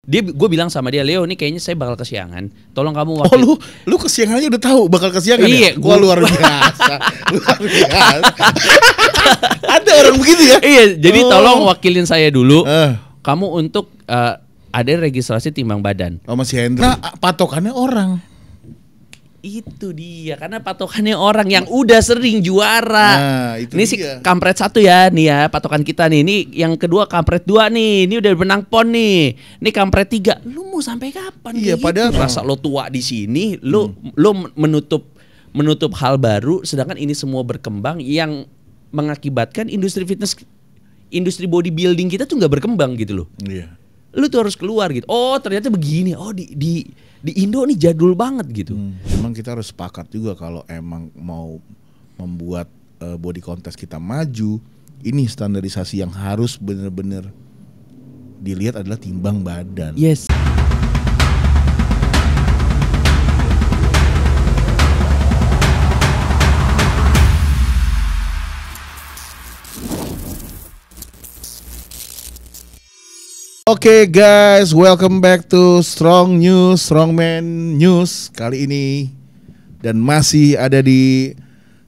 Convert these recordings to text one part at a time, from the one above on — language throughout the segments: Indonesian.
gue bilang sama dia, Leo, ini kayaknya saya bakal kesiangan. Tolong kamu wakil. Oh lu kesiangannya udah tahu bakal kesiangan iya, ya? Gua luar biasa. Luar biasa. Ada orang begitu ya? Iya, jadi tolong wakilin saya dulu. Kamu untuk ada registrasi timbang badan. Oh masih Hendry. Nah patokannya orang. Itu dia, karena patokannya orang yang udah sering juara. Nah, itu ini dia. Si kampret 1 ya, nih ya patokan kita nih. Ini yang kedua kampret 2 nih. Ini udah menang PON nih. Ini kampret 3. Lu mau sampai kapan? Iya, padahal rasa lo tua di sini, lu menutup hal baru, sedangkan ini semua berkembang yang mengakibatkan industri fitness, industri bodybuilding kita tuh nggak berkembang gitu loh. Iya. Lu tuh harus keluar gitu. Oh ternyata begini. Oh di Indo nih jadul banget gitu. Emang kita harus sepakat juga kalau emang mau membuat body contest kita maju, ini standarisasi yang harus benar-benar dilihat adalah timbang badan. Yes. Oke guys, welcome back to Strong News, Strongman News kali ini. Dan masih ada di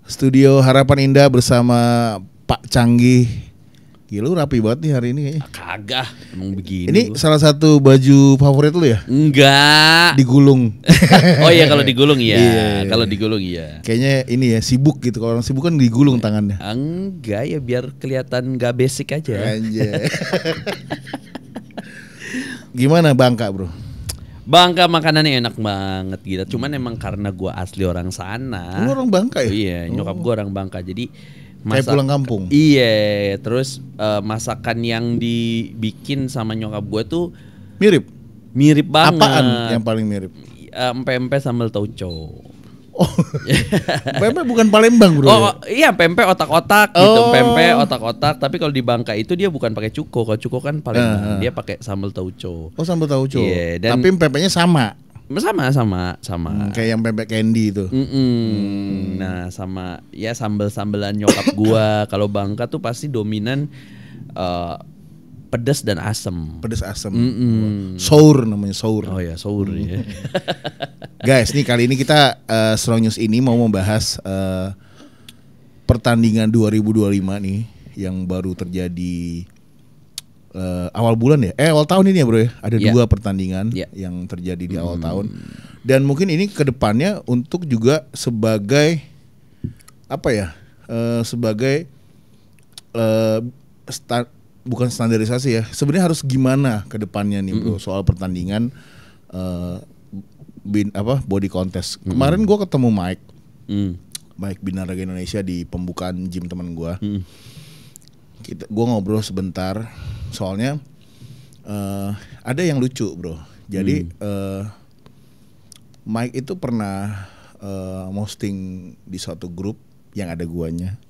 studio Harapan Indah bersama Pak Canggih. Gila lu rapi banget nih hari ini kayaknya. Kagak, emang begini. Ini salah satu baju favorit lu ya? Enggak. Digulung. Oh iya kalau digulung iya. Kalau digulung iya. Kayaknya ini ya sibuk gitu. Kalau orang sibuk kan digulung tangannya. Enggak ya, biar kelihatan gak basic aja. Anjay. Gimana Bangka bro? Bangka makanannya enak banget gitu. Cuman emang karena gua asli orang sana. Lu orang Bangka ya? Iya, nyokap gua orang Bangka. Jadi kayak pulang kampung. Iya, terus masakan yang dibikin sama nyokap gua tuh mirip banget. Apaan yang paling mirip? Pempek sambal tauco. Oh, pempek bukan Palembang bro. Oh iya, pempek otak-otak gitu, pempek otak-otak. Tapi kalau di Bangka itu dia bukan pakai cuko. Kalau cuko kan Palembang, dia pakai sambal tauco. Oh sambal tauco. Yeah, tapi pempeknya sama. Sama. Kayak yang pempek candy itu. Nah sama ya sambal-sambalan nyokap gua. Kalau Bangka tuh pasti dominan pedas dan asem. Pedas asem. Sour namanya sour. Oh ya sour ya. Guys, nih kali ini kita Strong News ini mau membahas pertandingan 2025 nih yang baru terjadi awal bulan ya. Awal tahun ini ya bro ya. Ada 2 pertandingan yang terjadi di awal tahun. Dan mungkin ini kedepannya untuk juga sebagai apa ya? Sebagai bukan standarisasi ya. Sebenarnya harus gimana ke depannya nih bro soal pertandingan body contest. Kemarin gue ketemu Mike Binaraga Indonesia di pembukaan gym teman gue. Gue ngobrol sebentar. Soalnya ada yang lucu bro. Jadi Mike itu pernah posting di suatu grup yang ada guanya.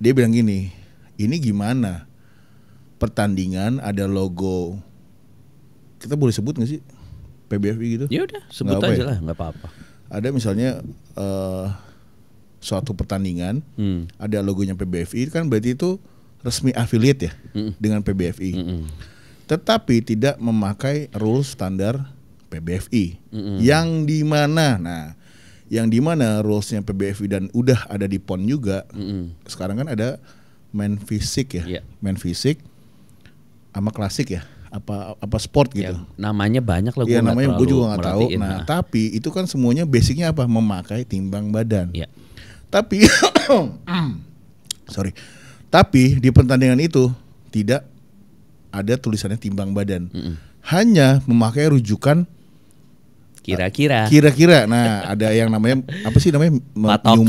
Dia bilang gini, ini gimana pertandingan ada logo, kita boleh sebut nggak sih PBFI gitu? Ya udah sebut aja lah, nggak apa-apa. Ada misalnya suatu pertandingan ada logonya PBFI kan berarti itu resmi affiliate ya dengan PBFI. Tetapi tidak memakai rules standar PBFI yang di mana rulesnya PBFI dan udah ada di PON juga. Sekarang kan ada main fisik ya, main fisik sama klasik ya, apa sport gitu. Ya, namanya banyak lah. Iya namanya gue juga nggak tahu. Nah tapi itu kan semuanya basicnya apa? Memakai timbang badan. Ya. Tapi tapi di pertandingan itu tidak ada tulisannya timbang badan, hanya memakai rujukan kira-kira. Nah, ada yang namanya apa sih namanya patokan.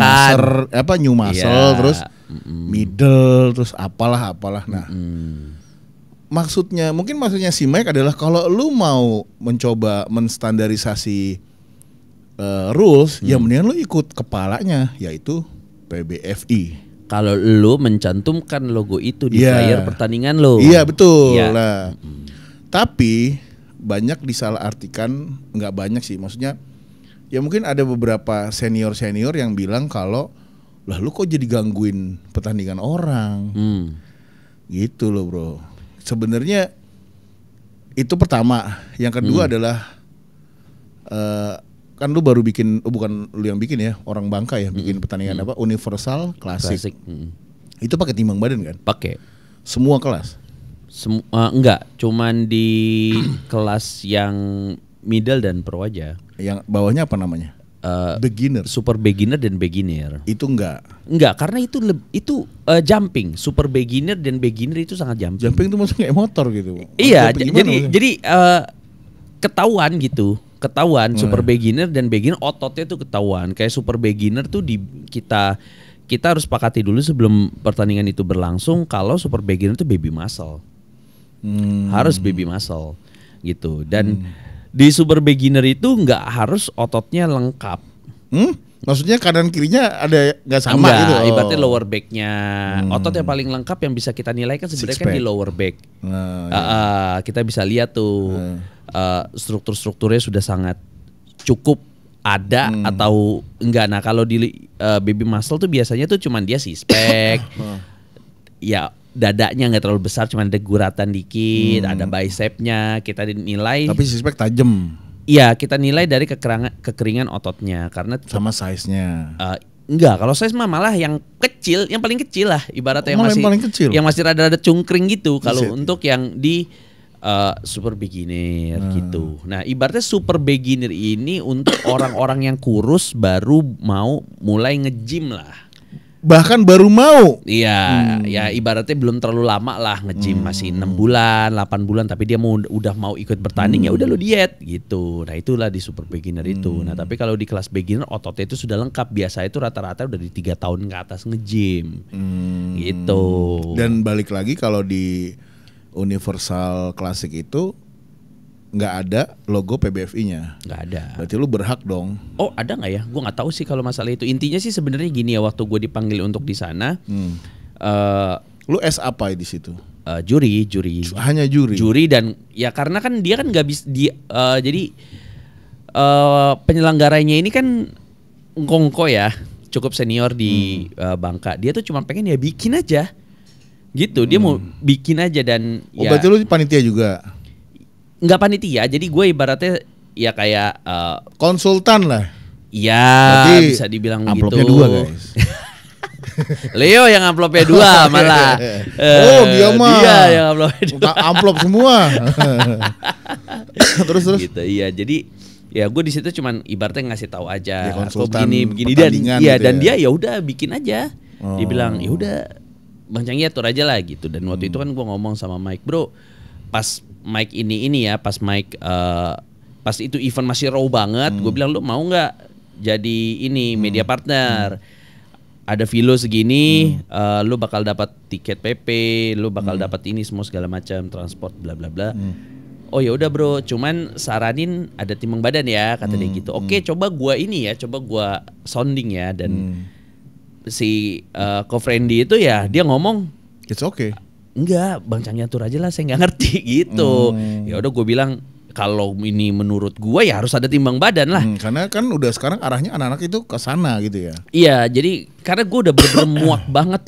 New muscle, terus middle, terus apalah. Nah, maksudnya si Mike adalah kalau lu mau mencoba menstandarisasi rules, ya mendingan lu ikut kepalanya, yaitu PBFI. Kalau lu mencantumkan logo itu di flyer pertandingan lo. Iya betul. Nah, tapi banyak disalahartikan, nggak banyak sih, maksudnya ya mungkin ada beberapa senior yang bilang kalau lah lu kok jadi gangguin pertandingan orang, gitu loh bro. Sebenarnya Itu pertama. Yang kedua adalah kan lu baru bikin, bukan lu yang bikin ya, orang Bangka ya, bikin pertandingan apa? Universal Classic. Itu pakai timbang badan kan? Pakai. Semua kelas. Enggak, cuman di kelas yang middle dan pro aja. Yang bawahnya apa namanya? Beginner. Super beginner dan beginner. Itu enggak, karena itu jumping. Super beginner dan beginner itu sangat jumping. Jumping itu maksudnya kayak motor gitu. Iya, jadi ketahuan gitu. Ketahuan super beginner dan beginner, ototnya tuh ketahuan. Kayak super beginner tuh kita harus sepakati dulu sebelum pertandingan itu berlangsung kalau super beginner itu baby muscle. Harus baby muscle gitu. Dan di super beginner itu nggak harus ototnya lengkap. Maksudnya kanan kirinya ada nggak sama gitu? Ibaratnya lower backnya. Otot yang paling lengkap yang bisa kita nilai kan sebenarnya kan di lower back. Kita bisa lihat tuh struktur-strukturnya sudah sangat cukup ada atau enggak. Nah kalau di baby muscle tuh biasanya tuh cuman dia six pack. Ya dadanya nggak terlalu besar, cuman ada guratan dikit, ada bicepnya. Kita dinilai. Tapi six pack tajam. Iya, kita nilai dari kekeringan ototnya karena sama size-nya. Enggak, kalau size mah malah yang kecil, yang paling kecil lah, ibaratnya yang masih rada-rada cungkring gitu. Kalau untuk yang di super beginner gitu. Nah, ibaratnya super beginner ini untuk orang-orang yang kurus baru mau mulai nge-gym lah. Bahkan baru mau. Iya, ya ibaratnya belum terlalu lama lah nge-gym, masih 6 bulan, 8 bulan tapi dia udah mau ikut bertanding, ya udah lo diet gitu. Nah, itulah di super beginner itu. Nah, tapi kalau di kelas beginner ototnya itu sudah lengkap. Biasa itu rata-rata udah di 3 tahun ke atas nge-gym. Gitu. Dan balik lagi kalau di Universal Classic itu nggak ada logo PBFI-nya. Nggak ada. Berarti lu berhak dong. Oh, ada nggak ya? Gue nggak tahu sih kalau masalah itu. Intinya sih sebenarnya gini ya, waktu gue dipanggil untuk di sana, lu S apa di situ? Juri. Hanya juri. Juri dan ya karena kan dia kan nggak bisa jadi penyelenggaranya ini kan ngongko ya, cukup senior di Bangka. Dia tuh cuma pengen ya bikin aja, gitu. Dia mau bikin aja dan. Berarti lu panitia juga? Nggak panitia, jadi gue ibaratnya ya kayak konsultan lah. Iya, bisa dibilang begitu. Amplopnya 2 guys. Leo yang amplopnya 2 malah. Dia mah. Dia yang amplopnya 2. Amplop semua. terus. Gitu, iya, jadi ya gue di situ cuman ibaratnya ngasih tahu aja. Kok begini dan iya gitu dan dia ya udah bikin aja. Dia bilang ya udah Bang Canggi atur aja lah gitu. Dan waktu itu kan gue ngomong sama Mike, bro, pas Mike ini ya, pas Mike pas itu event masih raw banget, gue bilang lu mau nggak jadi ini media partner? Ada filo segini, lu bakal dapat tiket PP, lu bakal dapat ini semua segala macam, transport bla bla bla. Oh ya udah bro, cuman saranin ada timbang badan ya, kata dia gitu. Oke, coba gua ini ya, coba gua sounding ya. Dan si co-friendly itu ya dia ngomong, it's okay. Enggak, Bang Canggi atur aja lah, saya nggak ngerti gitu. Ya udah gue bilang kalau ini menurut gue ya harus ada timbang badan lah. Karena kan udah sekarang arahnya anak-anak itu ke sana gitu ya. Iya, jadi karena gue udah bener-bener muak banget.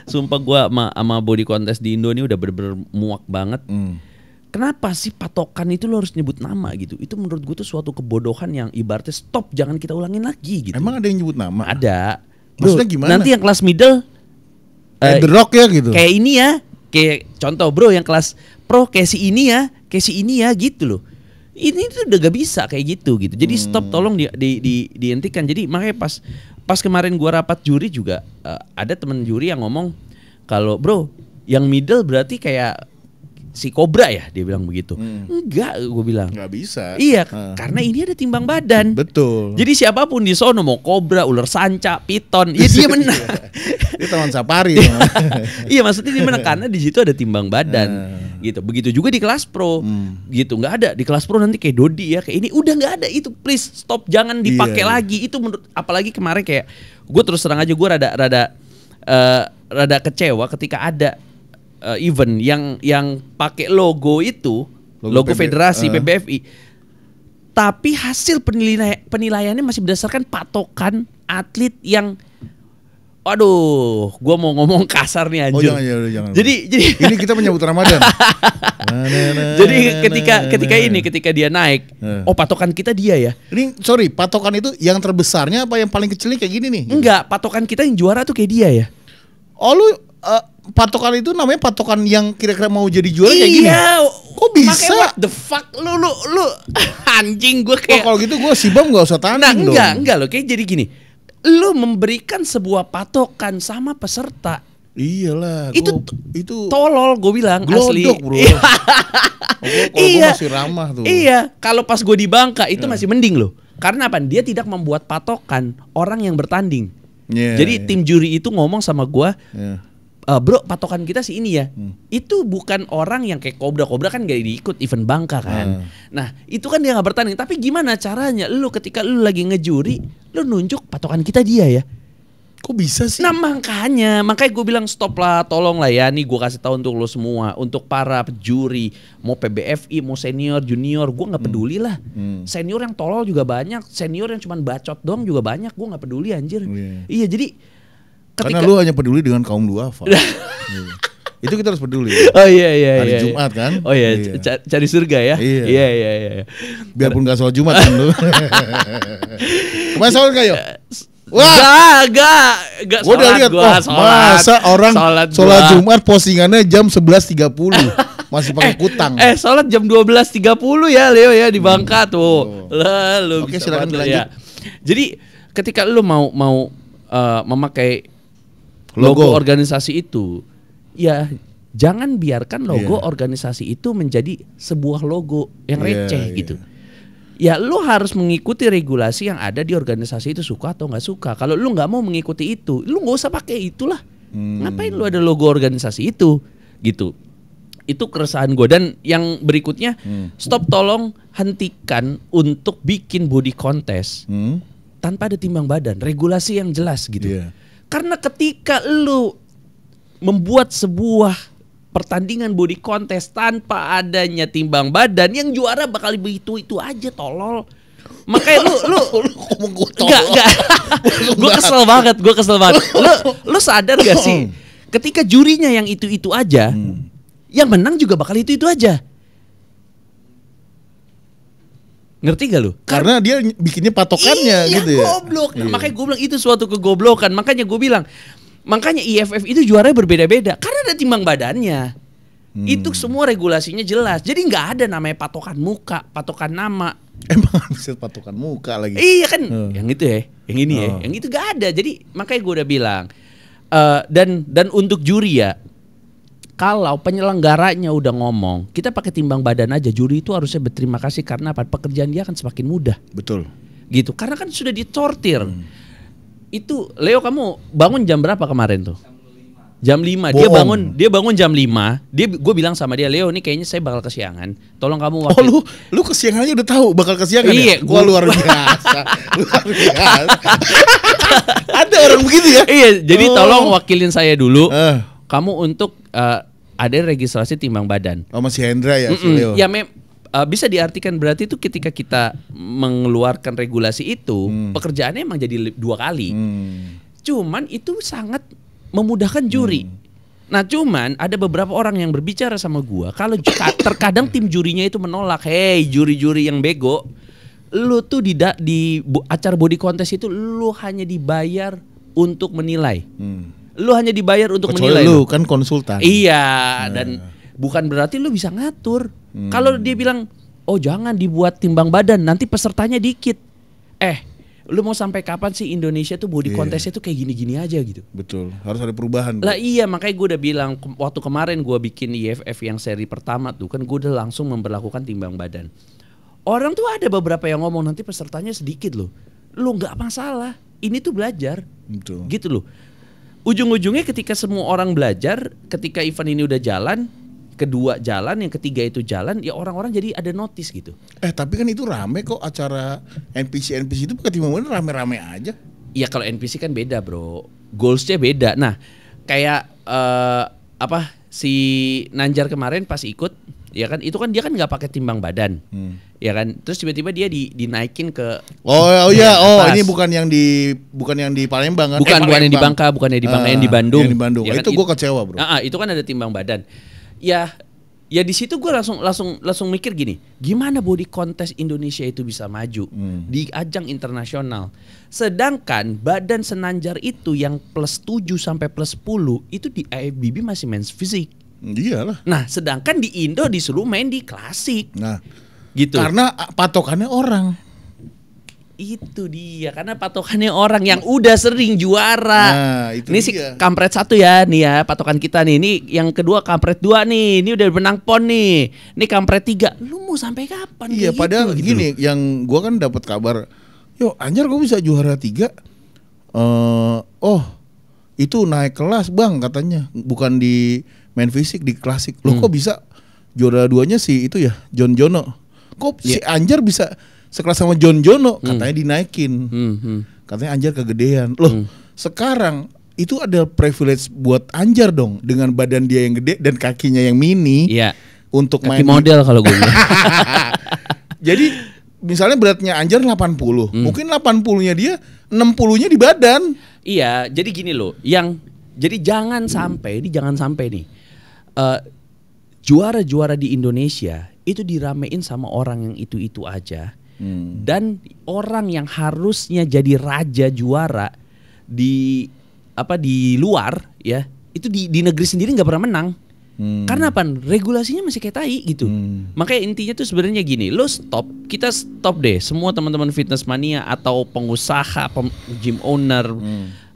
Sumpah gue sama body contest di Indo ini udah bener-bener muak banget. Kenapa sih patokan itu lo harus nyebut nama gitu? Itu menurut gue tuh suatu kebodohan yang ibaratnya stop, jangan kita ulangin lagi gitu. Emang ada yang nyebut nama? Ada. Maksudnya gimana? Nanti yang kelas middle The Rock ya gitu. Kayak ini ya, kayak contoh bro yang kelas pro kayak si ini ya gitu loh. Ini tuh udah gak bisa kayak gitu. Jadi stop, tolong dihentikan. Jadi makanya pas kemarin gua rapat juri juga ada temen juri yang ngomong kalau bro yang middle berarti kayak si Cobra ya, dia bilang begitu. Enggak, gue bilang. Enggak bisa. Iya, karena ini ada timbang badan. Betul. Jadi siapapun di sono mau Cobra, ular sanca, piton, ya dia menang. Dia taman safari. Iya, maksudnya dia menang karena di situ ada timbang badan. Gitu. Begitu juga di kelas pro. Gitu, nggak ada. Di kelas pro nanti kayak Dodi ya, kayak ini udah nggak ada. Itu please stop, jangan dipakai lagi. Itu menurut, apalagi kemarin kayak gue terus terang aja gue rada kecewa ketika ada event yang pakai logo itu, logo federasi PBFI, tapi hasil penilaiannya masih berdasarkan patokan atlet yang Aduh, gua mau ngomong kasar nih anjir. Oh jangan. Jadi ini kita menyambut Ramadan. Jadi ketika dia naik, oh patokan kita dia ya. Ini sorry, patokan itu yang terbesarnya apa yang paling kecilnya kayak gini nih? Enggak, patokan kita yang juara tuh kayak dia ya. Oh lu patokan itu namanya patokan yang kira-kira mau jadi juara kayak gini? Iya. Kok bisa? Makanya what the fuck lu anjing gue kayak. Kalau gitu gue Sibam gak usah tanding dong. Enggak loh, kayak jadi gini. Lu memberikan sebuah patokan sama peserta. Iyalah, itu tolol gue bilang asli. Glodok bro. Gue masih ramah tuh. Iya, kalau pas gue di Bangka itu masih mending loh. Karena apa? Dia tidak membuat patokan orang yang bertanding. Jadi tim juri itu ngomong sama gue, bro patokan kita sih ini ya. Itu bukan orang yang kayak Kobra kan gak diikut event Bangka kan. Nah itu kan dia gak bertanding. Tapi gimana caranya lu ketika lu lagi ngejuri, lu nunjuk patokan kita dia ya. Kok bisa sih? Nah makanya gue bilang stop lah, tolong lah ya. Nih gue kasih tahu untuk lo semua, untuk para juri, mau PBFI, mau senior, junior, gue nggak peduli lah. Senior yang tolol juga banyak, senior yang cuman bacot doang juga banyak, gue nggak peduli anjir. Iya jadi karena lu hanya peduli dengan kaum duafa. Itu kita harus peduli. Oh iya. Hari Jumat kan? Oh iya, cari surga ya. Iya. Biarpun gak sholat Jumat kan lu. Kemarin sholat gak yo? Wah, gak gua udah lihat masa orang sholat Jumat postingannya jam 11.30 masih pakai kutang. Sholat jam 12.30 ya Leo ya di Bangka tuh. Lalu Oke, silakan lanjut. Ya. Jadi ketika lu mau memakai logo organisasi itu, ya jangan biarkan logo organisasi itu menjadi sebuah logo yang receh gitu. Ya lu harus mengikuti regulasi yang ada di organisasi itu, suka atau nggak suka. Kalau lu nggak mau mengikuti itu, lu nggak usah pakai itulah. Ngapain lu ada logo organisasi itu gitu. Itu keresahan gue. Dan yang berikutnya, stop, tolong hentikan untuk bikin body contest tanpa ada timbang badan, regulasi yang jelas gitu. Karena ketika lu membuat sebuah pertandingan body contest tanpa adanya timbang badan, yang juara bakal itu aja, tolol. Makanya lu ngomong gue tolol. Gue kesel banget. Lu sadar gak sih ketika jurinya yang itu aja, yang menang juga bakal itu aja. Ngerti gak lu? Karena dia bikinnya patokannya gitu ya. Goblok. Nah, makanya gue bilang itu suatu kegoblokan. Makanya gue bilang, makanya IFF itu juaranya berbeda-beda karena ada timbang badannya. Itu semua regulasinya jelas. Jadi nggak ada namanya patokan muka, patokan nama. Emang bisa patokan muka lagi? Iya kan, yang itu ya, yang ini ya, yang itu nggak ada. Jadi makanya gue udah bilang. Dan untuk juri ya, kalau penyelenggaranya udah ngomong, kita pakai timbang badan aja. Juri itu harusnya berterima kasih karena apa? Pekerjaan dia akan semakin mudah. Betul. Gitu. Karena kan sudah disortir. Itu Leo, kamu bangun jam berapa kemarin tuh? Jam 5. Dia bangun jam 5. Gue bilang sama dia, Leo, ini kayaknya saya bakal kesiangan. Tolong kamu wakil. Oh, lu kesiangannya udah tahu bakal kesiangan ya? Gua luar biasa. Luar biasa. Ada orang begitu ya? Iya, jadi tolong wakilin saya dulu. Kamu untuk ada registrasi timbang badan. Oh, masih Hendra ya, si Leo. Ya bisa diartikan berarti itu ketika kita mengeluarkan regulasi itu, pekerjaannya emang jadi 2 kali. Cuman itu sangat memudahkan juri. Nah cuman ada beberapa orang yang berbicara sama gua, kalau terkadang tim jurinya itu menolak. Hey juri-juri yang bego, lu tuh di acara body contest itu lu hanya dibayar untuk menilai. Lu hanya dibayar untuk menilai. Lu kan konsultan. Iya, dan bukan berarti lu bisa ngatur. Kalau dia bilang, oh jangan dibuat timbang badan, nanti pesertanya dikit. Lu mau sampai kapan sih Indonesia tuh body contestnya tuh kayak gini-gini aja gitu? Betul, harus ada perubahan. Lah iya, makanya gue udah bilang waktu kemarin gue bikin IFF yang seri pertama tuh kan gue udah langsung memberlakukan timbang badan. Orang tuh ada beberapa yang ngomong nanti pesertanya sedikit loh. Lu nggak masalah, ini tuh belajar. Betul. Gitu loh. Ujung-ujungnya ketika semua orang belajar, ketika event ini udah jalan, kedua jalan, yang ketiga itu jalan, ya orang-orang jadi ada notice gitu. Tapi kan itu rame kok acara NPC itu pakai timbang badan rame-rame aja. Iya kalau NPC kan beda bro, goalsnya beda. Nah kayak si Nanjar kemarin pas ikut, ya kan itu kan dia kan nggak pakai timbang badan, ya kan, terus tiba-tiba dia dinaikin ke ini bukan yang di Palembang kan? Bukan yang di Bangka, bukan yang di Bangka, yang di Bandung. Yang di Bandung. Ya kan? Itu gue kecewa bro. Itu kan ada timbang badan. Ya di situ gue langsung mikir gini, gimana body contest Indonesia itu bisa maju di ajang internasional, sedangkan badan senanjar itu yang plus 7 sampai plus 10 itu di IFBB masih men's fisik. Iyalah. Nah, sedangkan di Indo disuruh main di klasik. Nah, gitu. Karena patokannya orang. Itu dia, karena patokannya orang yang udah sering juara. Nah, itu ini dia. Si kampret 1 ya, nih ya patokan kita nih. Ini yang kedua kampret 2 nih. Ini udah menang PON nih. Ini kampret 3. Lu mau sampai kapan? Iya, padahal gitu, gini, yang gua kan dapat kabar, yo Anjar gua bisa juara 3. Itu naik kelas bang katanya, bukan di main fisik, di klasik. Loh kok bisa juara 2-nya si itu ya, John Jono. Kok si Anjar bisa sekelas sama John Jono, katanya dinaikin. Katanya Anjar kegedean. Loh, sekarang itu ada privilege buat Anjar dong, dengan badan dia yang gede dan kakinya yang mini. Iya. Untuk kaki main model kalau gue bilang. Jadi misalnya beratnya Anjar 80, mungkin 80-nya dia, 60-nya di badan. Iya, jadi gini loh, jadi jangan sampai nih juara-juara di Indonesia itu diramein sama orang yang itu-itu aja. Dan orang yang harusnya jadi raja juara di luar ya, itu di negeri sendiri nggak pernah menang. Karena apa? Regulasinya masih kayak tai gitu. Makanya intinya tuh sebenarnya gini, kita stop deh semua teman-teman fitness mania atau pengusaha, gym owner,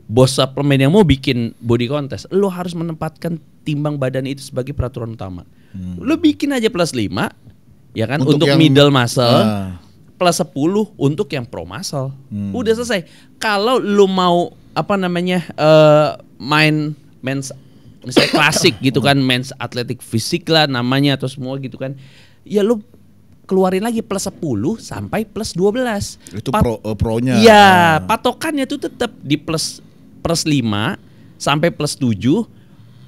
bos suplemen yang mau bikin body contest, lo harus menempatkan timbang badan itu sebagai peraturan utama. Lo bikin aja plus 5 ya kan untuk middle muscle. Plus 10 untuk yang pro muscle. Udah selesai. Kalau lu mau main men's misalnya klasik gitu kan, men's athletic fisik lah namanya atau semua gitu kan. Ya lu keluarin lagi plus 10 sampai plus 12. Itu pro-nya. Iya, patokannya tuh tetap di plus 5 sampai plus 7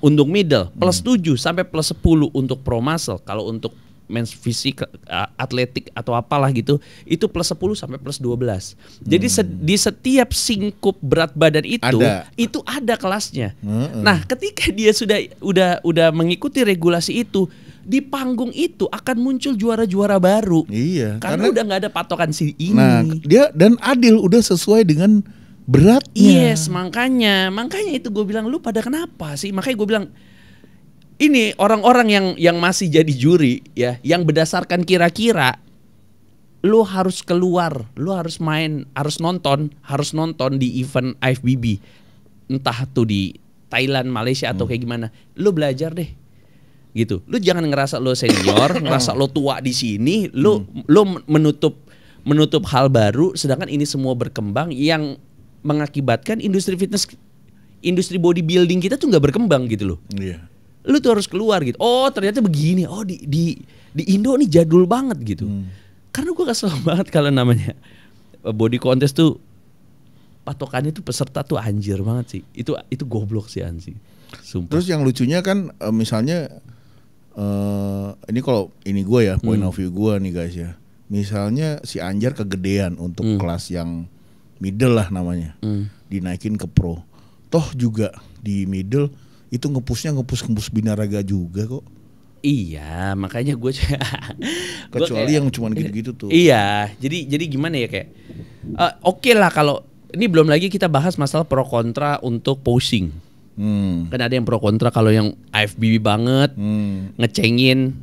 untuk middle, plus 7 sampai plus 10 untuk pro muscle. Kalau untuk men's fisik, atletik atau apalah gitu, itu plus 10 sampai plus 12. Jadi di setiap singkup berat badan itu ada kelasnya. Nah, ketika dia udah mengikuti regulasi itu, di panggung itu akan muncul juara-juara baru. Iya, karena udah nggak ada patokan si ini. Nah, dia dan adil, udah sesuai dengan beratnya. Yes, makanya itu gue bilang, lu pada kenapa sih? Makanya gue bilang, ini orang-orang yang masih jadi juri ya, yang berdasarkan kira-kira, lu harus keluar, lu harus main, harus nonton di event IFBB, entah tuh di Thailand, Malaysia atau kayak gimana. Lu belajar deh, gitu. Lu jangan ngerasa lu senior, ngerasa lu tua di sini, lu menutup hal baru, sedangkan ini semua berkembang yang mengakibatkan industri fitness, industri bodybuilding kita tuh nggak berkembang gitu loh. Iya. Lu tuh harus keluar gitu. Oh ternyata begini. Oh di Indo nih jadul banget gitu. Karena gue kesel banget kalau namanya body contest tuh patokannya tuh peserta tuh anjir banget sih. Itu goblok sih Ansi. Sumpah. Terus yang lucunya kan misalnya ini kalau ini gue ya, point of view gue nih guys ya. Misalnya si Anjar kegedean untuk kelas yang middle lah namanya. Dinaikin ke pro. Toh juga di middle itu ngepus binaraga juga kok. Iya, makanya gue kecuali yang cuman gitu-gitu tuh. Iya, jadi gimana ya kayak oke lah kalau ini belum lagi kita bahas masalah pro kontra untuk posing. Kan ada yang pro kontra kalau yang IFBB banget, ngecengin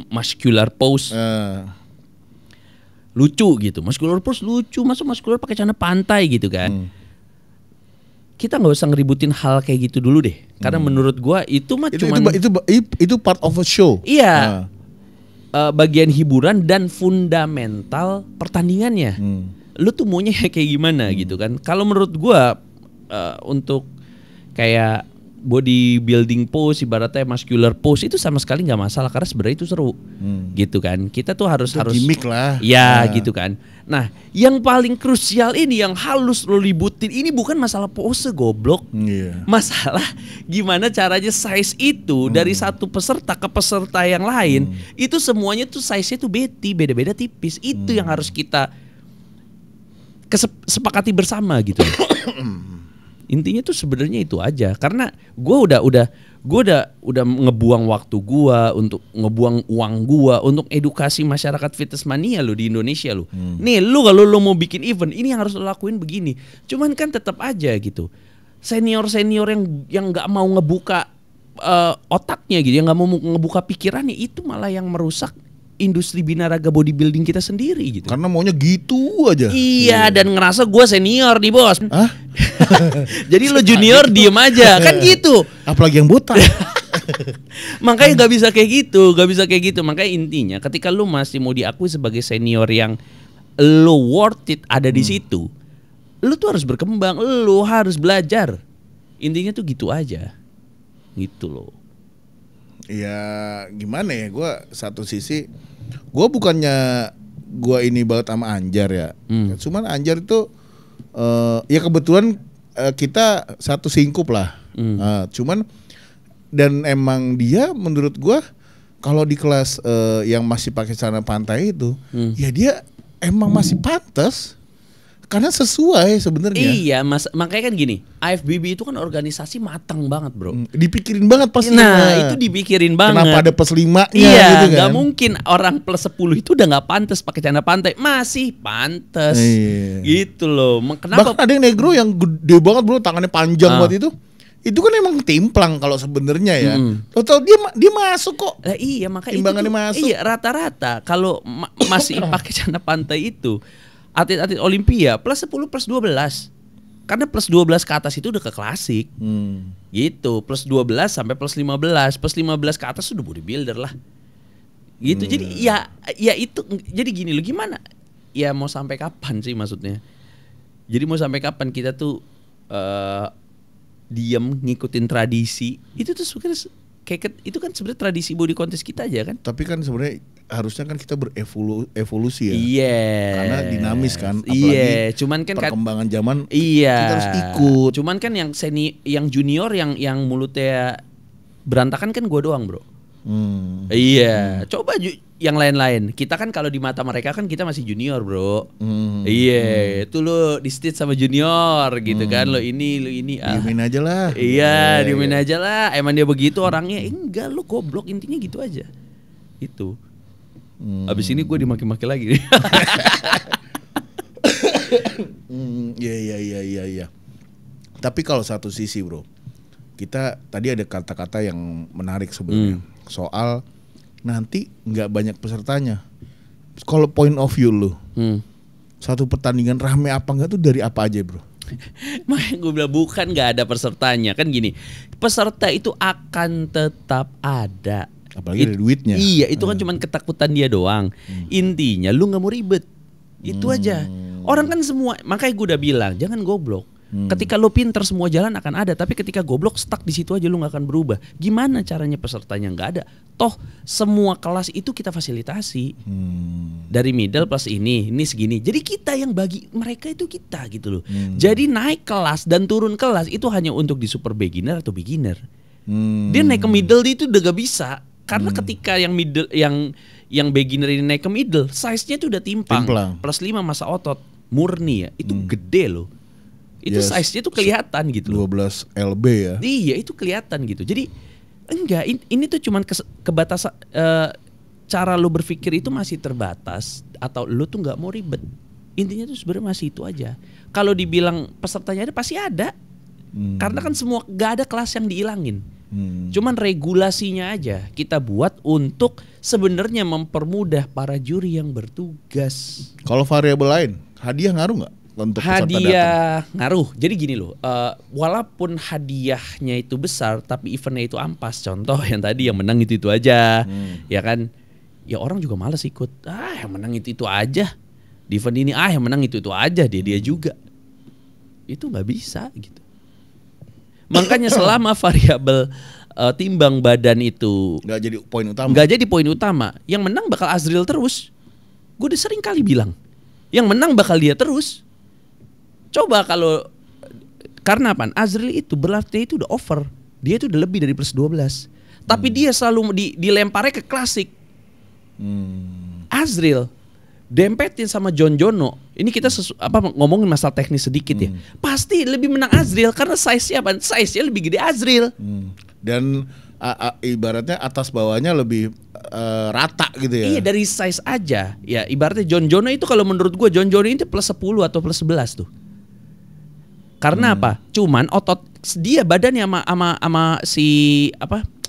muscular pose. Lucu gitu, muscular pose lucu, masa muscular pakai celana pantai gitu kan. Kita nggak usah ngeributin hal kayak gitu dulu deh, karena menurut gua itu mah itu part of a show. Iya, bagian hiburan dan fundamental pertandingannya. Lu tuh maunya kayak gimana gitu kan? Kalau menurut gua untuk kayak bodybuilding pose, ibaratnya muscular pose itu sama sekali nggak masalah karena sebenarnya itu seru, gitu kan. Kita tuh harus gimmick lah, ya gitu kan. Nah, yang paling krusial ini yang halus lo ributin ini bukan masalah pose goblok, masalah gimana caranya size itu dari satu peserta ke peserta yang lain itu semuanya tuh size-nya tuh beda-beda tipis. Itu yang harus kita sepakati bersama gitu. Intinya tuh sebenarnya itu aja. Karena gue udah ngebuang waktu gue untuk ngebuang uang gue untuk edukasi masyarakat fitness mania lo di Indonesia lo. Nih lo kalau lo mau bikin event ini yang harus lo lakuin begini. Cuman kan tetap aja gitu. Senior yang nggak mau ngebuka otaknya gitu, yang nggak mau ngebuka pikirannya, itu malah yang merusak industri binaraga bodybuilding kita sendiri gitu. Karena maunya gitu aja. Iya, dan ngerasa gue senior nih bos. Hah? Jadi lo junior diem aja kan gitu. Apalagi yang botak. Makanya nggak bisa kayak gitu. Makanya intinya ketika lo masih mau diakui sebagai senior yang lo worth it ada di situ, lo tuh harus berkembang, lo harus belajar. Intinya tuh gitu aja, gitu loh. Ya gimana ya, gue satu sisi gue bukannya gue ini banget sama Anjar ya, cuman Anjar itu ya kebetulan kita satu singkup lah, cuman dan emang dia menurut gue kalau di kelas yang masih pakai celana pantai itu, ya dia emang masih pantas. Karena sesuai sebenarnya. Iya, makanya kan gini, AFBB itu kan organisasi matang banget, bro. Dipikirin banget pasti. Nah, itu dipikirin banget. Kenapa ada plus 5-nya iya, gitu kan? Gak mungkin orang plus 10 itu udah gak pantas pakai celana pantai. Masih pantas. Gitu loh. Kenapa? Bahkan ada yang negro yang gede banget bro, tangannya panjang banget itu. Itu kan emang timplang kalau sebenarnya ya. Total dia masuk kok. Iya, makanya timbangannya itu masuk. Iya, rata-rata kalau masih pakai celana pantai itu atlet-atlet Olimpia plus 10 plus 12. Karena plus 12 ke atas itu udah ke klasik. Gitu, plus 12 sampai plus 15. Plus 15 ke atas udah bodybuilder lah. Gitu. Jadi ya itu jadi gini lo gimana? Ya mau sampai kapan sih maksudnya? Jadi mau sampai kapan kita tuh diam ngikutin tradisi? Itu tuh sebenarnya kayak itu kan sebenarnya tradisi body contest kita aja kan. Tapi kan sebenarnya harusnya kan kita berevolusi ya. Iya. Karena dinamis kan. Apalagi cuman kan perkembangan zaman. Iya. Kita harus ikut. Cuman kan yang junior yang mulutnya berantakan kan gue doang bro. Iya. Coba yang lain-lain. Kita kan kalau di mata mereka kan kita masih junior bro. Iya. Itu lo di stage sama junior gitu kan. Lo ini. Diemin aja lah. Iya, diemin aja lah. Emang dia begitu orangnya. Enggak, lo goblok, intinya gitu aja. Itu. Abis ini gue dimaki-maki lagi. Iya. Tapi kalau satu sisi bro, kita tadi ada kata-kata yang menarik sebenarnya soal nanti nggak banyak pesertanya. Kalau point of view lo, satu pertandingan rame apa enggak tuh dari apa aja bro? Makanya gue bilang bukan nggak ada pesertanya. Kan gini, peserta itu akan tetap ada. Apalagi ada duitnya. Iya, itu kan cuma ketakutan dia doang. Intinya lu nggak mau ribet. Itu aja. Orang kan semua, makanya gue udah bilang jangan goblok. Ketika lu pinter semua jalan akan ada, tapi ketika goblok stuck di situ aja lu nggak akan berubah. Gimana caranya pesertanya nggak ada? Toh semua kelas itu kita fasilitasi. Dari middle plus ini segini. Jadi kita yang bagi mereka itu kita gitu loh. Jadi naik kelas dan turun kelas itu hanya untuk di super beginner atau beginner. Dia naik ke middle itu udah gak bisa. Karena ketika yang middle yang beginner ini naik ke middle, size-nya itu udah timpang. Plus 5 masa otot murni ya. Itu gede loh. Itu size-nya tuh kelihatan gitu loh. 12 lb ya. Iya, itu kelihatan gitu. Jadi enggak, ini tuh cuman kebatasan cara lo berpikir itu masih terbatas atau lo tuh nggak mau ribet. Intinya tuh sebenarnya masih itu aja. Kalau dibilang pesertanya ada pasti ada. Karena kan semua gak ada kelas yang dihilangin. Cuman regulasinya aja kita buat untuk sebenarnya mempermudah para juri yang bertugas. Kalau variabel lain, hadiah ngaruh nggak untuk peserta datang? Hadiah ngaruh. Jadi gini loh, walaupun hadiahnya itu besar, tapi eventnya itu ampas. Contoh yang tadi yang menang itu aja, ya kan? Ya orang juga malas ikut. Yang menang itu aja. Di event ini, yang menang itu aja dia juga. Itu nggak bisa gitu. Makanya selama variabel timbang badan itu nggak jadi poin utama. Nggak jadi poin utama. Yang menang bakal Azril terus. Gue udah sering kali bilang, yang menang bakal dia terus. Coba kalau karena apa? Azril itu berlatih itu udah over. Dia itu udah lebih dari plus 12. Tapi dia selalu dilemparnya ke klasik. Azril dempetin sama John Jono. Ini kita ngomongin masalah teknis sedikit ya. Pasti lebih menang Azril karena size-nya apa? Size-nya lebih gede Azril. Dan ibaratnya atas bawahnya lebih rata gitu ya. Iya, dari size aja. Ya ibaratnya John Jono itu kalau menurut gue John Jono itu plus 10 atau plus 11 tuh. Karena apa? Cuman otot dia badannya sama si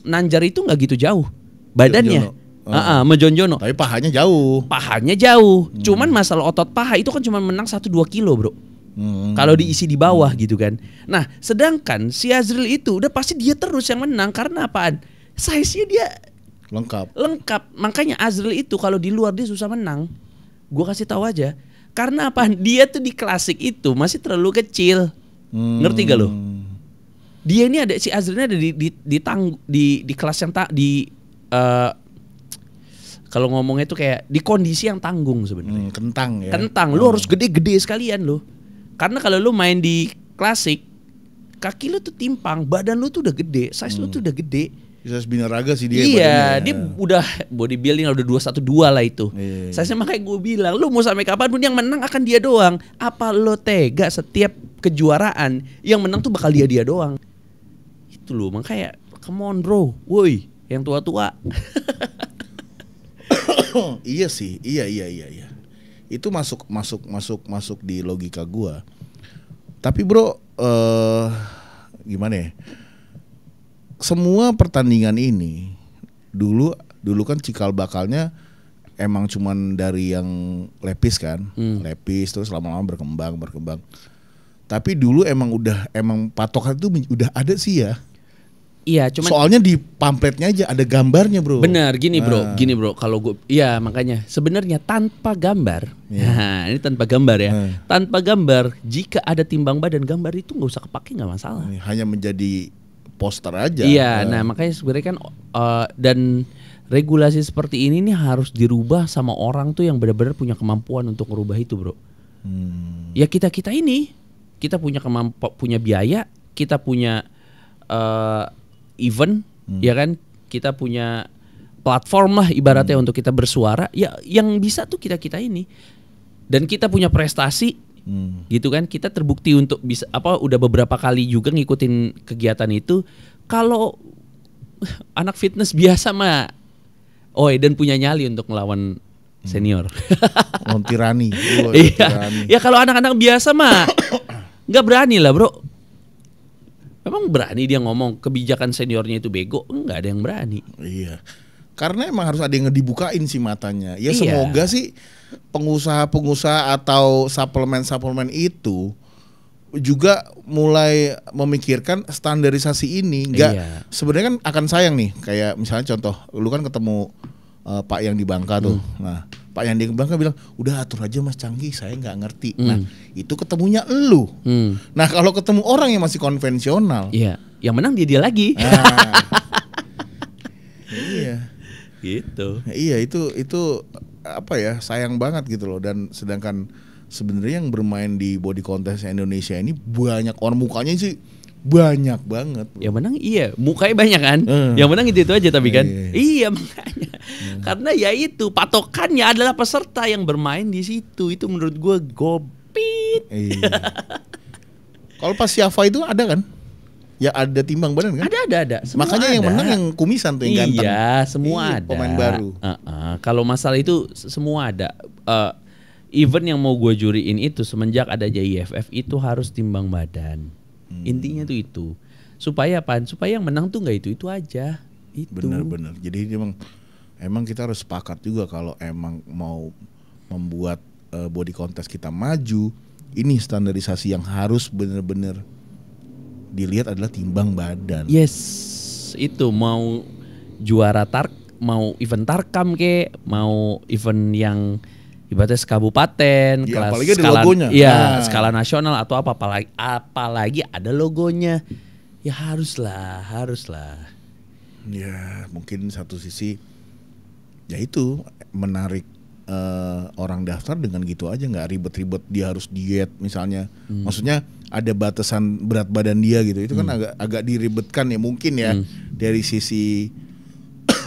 Nanjar itu nggak gitu jauh badannya. Sama John Jono. Tapi pahanya jauh. Pahanya jauh. Cuman masalah otot paha itu kan cuma menang 1-2 kilo bro. Kalau diisi di bawah gitu kan. Nah sedangkan si Azril itu udah pasti dia terus yang menang. Karena apaan? Size-nya dia lengkap. Makanya Azril itu kalau di luar dia susah menang. Gue kasih tahu aja. Karena apaan? Dia tuh di klasik itu masih terlalu kecil. Ngerti gak lo? Dia ini ada si Azrilnya ada di kelas yang kalau ngomongnya itu kayak di kondisi yang tanggung sebenarnya. Kentang ya. Kentang. Lu harus gede-gede sekalian lo. Karena kalau lu main di klasik, kaki lu tuh timpang, badan lu tuh udah gede, size lu tuh udah gede. Bisa binaraga sih dia. Iya, dia udah bodybuilding udah 212 lah itu. Size-nya makanya gue bilang, lu mau sampai kapanpun yang menang akan dia doang. Apa lo tega setiap kejuaraan yang menang tuh bakal dia doang? Itu loh, makanya come on bro, woi, yang tua-tua. Iya sih, iya. Itu masuk di logika gua. Tapi bro, gimana ya? Semua pertandingan ini dulu kan cikal bakalnya emang cuman dari yang lepis kan, lepis terus lama-lama berkembang. Tapi dulu emang patokan itu udah ada sih ya. Iya, cuman soalnya di pamfletnya aja ada gambarnya, bro. Benar, gini bro. Kalau gue, iya makanya sebenarnya tanpa gambar. Nah, ini tanpa gambar ya. Tanpa gambar, jika ada timbang badan, gambar itu nggak usah kepake, nggak masalah. Hanya menjadi poster aja. Iya, nah makanya sebenarnya kan dan regulasi seperti ini nih harus dirubah sama orang tuh yang benar-benar punya kemampuan untuk merubah itu, bro. Ya kita ini, kita punya punya biaya, kita punya event, ya kan, kita punya platform lah ibaratnya untuk kita bersuara. Ya yang bisa tuh kita ini, dan kita punya prestasi, gitu kan. Kita terbukti untuk bisa udah beberapa kali juga ngikutin kegiatan itu. Kalau anak fitness biasa mah, dan punya nyali untuk melawan senior. Tirani. Iya. Ya kalau anak-anak biasa mah nggak berani lah, bro. Emang berani dia ngomong kebijakan seniornya itu bego? Enggak ada yang berani. Iya. Karena emang harus ada yang dibukain sih matanya. Ya semoga sih pengusaha-pengusaha atau suplemen itu juga mulai memikirkan standarisasi ini. Enggak, sebenarnya kan akan sayang nih. Kayak misalnya contoh, lu kan ketemu Pak yang di Bangka tuh. Nah, Pak yang di Bangka bilang, udah atur aja Mas Canggih, saya nggak ngerti. Nah, itu ketemunya elu. Nah, kalau ketemu orang yang masih konvensional, yang menang dia lagi. Iya, gitu. Iya, itu apa ya, sayang banget gitu loh. Dan sedangkan sebenarnya yang bermain di body contest Indonesia ini banyak orang, mukanya sih banyak banget. Yang menang mukanya banyak kan. Yang menang itu aja tapi kan. Iya makanya. Karena ya itu patokannya adalah peserta yang bermain di situ. Itu menurut gue gopit. Kalau pas Siafa itu ada kan? Ya ada timbang badan kan? Ada. Makanya yang menang yang kumisan tuh yang ganteng. Iya, semua ada. Pemain baru. Kalau masalah itu semua ada. Event yang mau gue juriin itu semenjak ada JIFF itu harus timbang badan. Intinya tuh itu. Supaya apaan? Supaya yang menang tuh nggak itu aja. Itu. Benar. Jadi emang kita harus sepakat juga kalau emang mau membuat body contest kita maju, ini standarisasi yang harus benar-benar dilihat adalah timbang badan. Yes, itu mau juara mau event tarkam mau event yang ibaratnya kabupaten, ya, kelas skala logonya. Skala nasional atau apalagi ada logonya. Ya haruslah. Ya mungkin satu sisi ya itu menarik orang daftar dengan gitu aja, nggak ribet-ribet dia harus diet misalnya. Maksudnya ada batasan berat badan dia gitu. Itu kan agak diribetkan ya mungkin ya dari sisi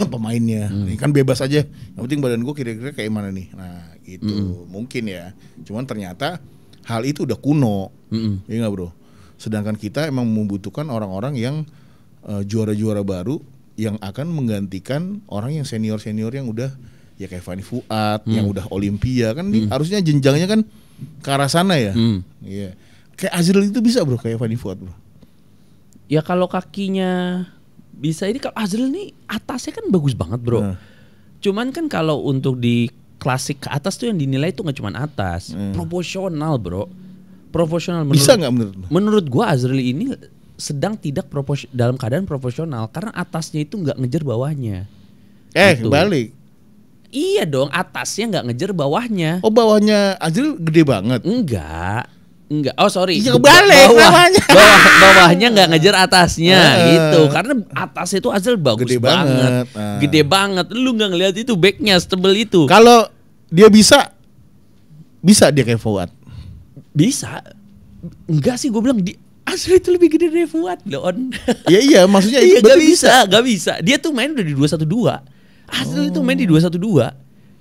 pemainnya. Ini kan bebas aja. Yang penting badan gue kira-kira kayak mana nih. Nah gitu mungkin ya. Cuman ternyata hal itu udah kuno. Iya nggak bro? Sedangkan kita emang membutuhkan orang-orang yang juara-juara baru yang akan menggantikan orang yang senior-senior yang udah ya kayak Fanny Fuad yang udah Olimpia kan harusnya jenjangnya kan ke arah sana ya. Iya. Kayak Azril itu bisa bro kayak Fanny Fuad bro. Ya kalau kakinya bisa ini, kalau Azril nih atasnya kan bagus banget bro. Cuman kan kalau untuk di klasik ke atas tuh yang dinilai tuh nggak cuma atas, proporsional bro. Proporsional bisa nggak menurut lo? Menurut gua Azril ini sedang tidak dalam keadaan proporsional karena atasnya itu nggak ngejar bawahnya. Gitu. Balik. Iya dong, atasnya nggak ngejar bawahnya. Oh bawahnya Azril gede banget? Enggak. Oh sorry. Iya kebalik namanya. Bawahnya nggak ngejar atasnya gitu. Karena atasnya itu Azril bagus banget. Gede banget. Lu nggak ngeliat itu backnya setebel itu. Kalau dia bisa dia kayak Fuad. Bisa. Enggak sih, gue bilang Azril itu lebih gede dari Fuad loh. Iya maksudnya iya, gak bisa. Dia tuh main udah di 212. Azril itu main di 212.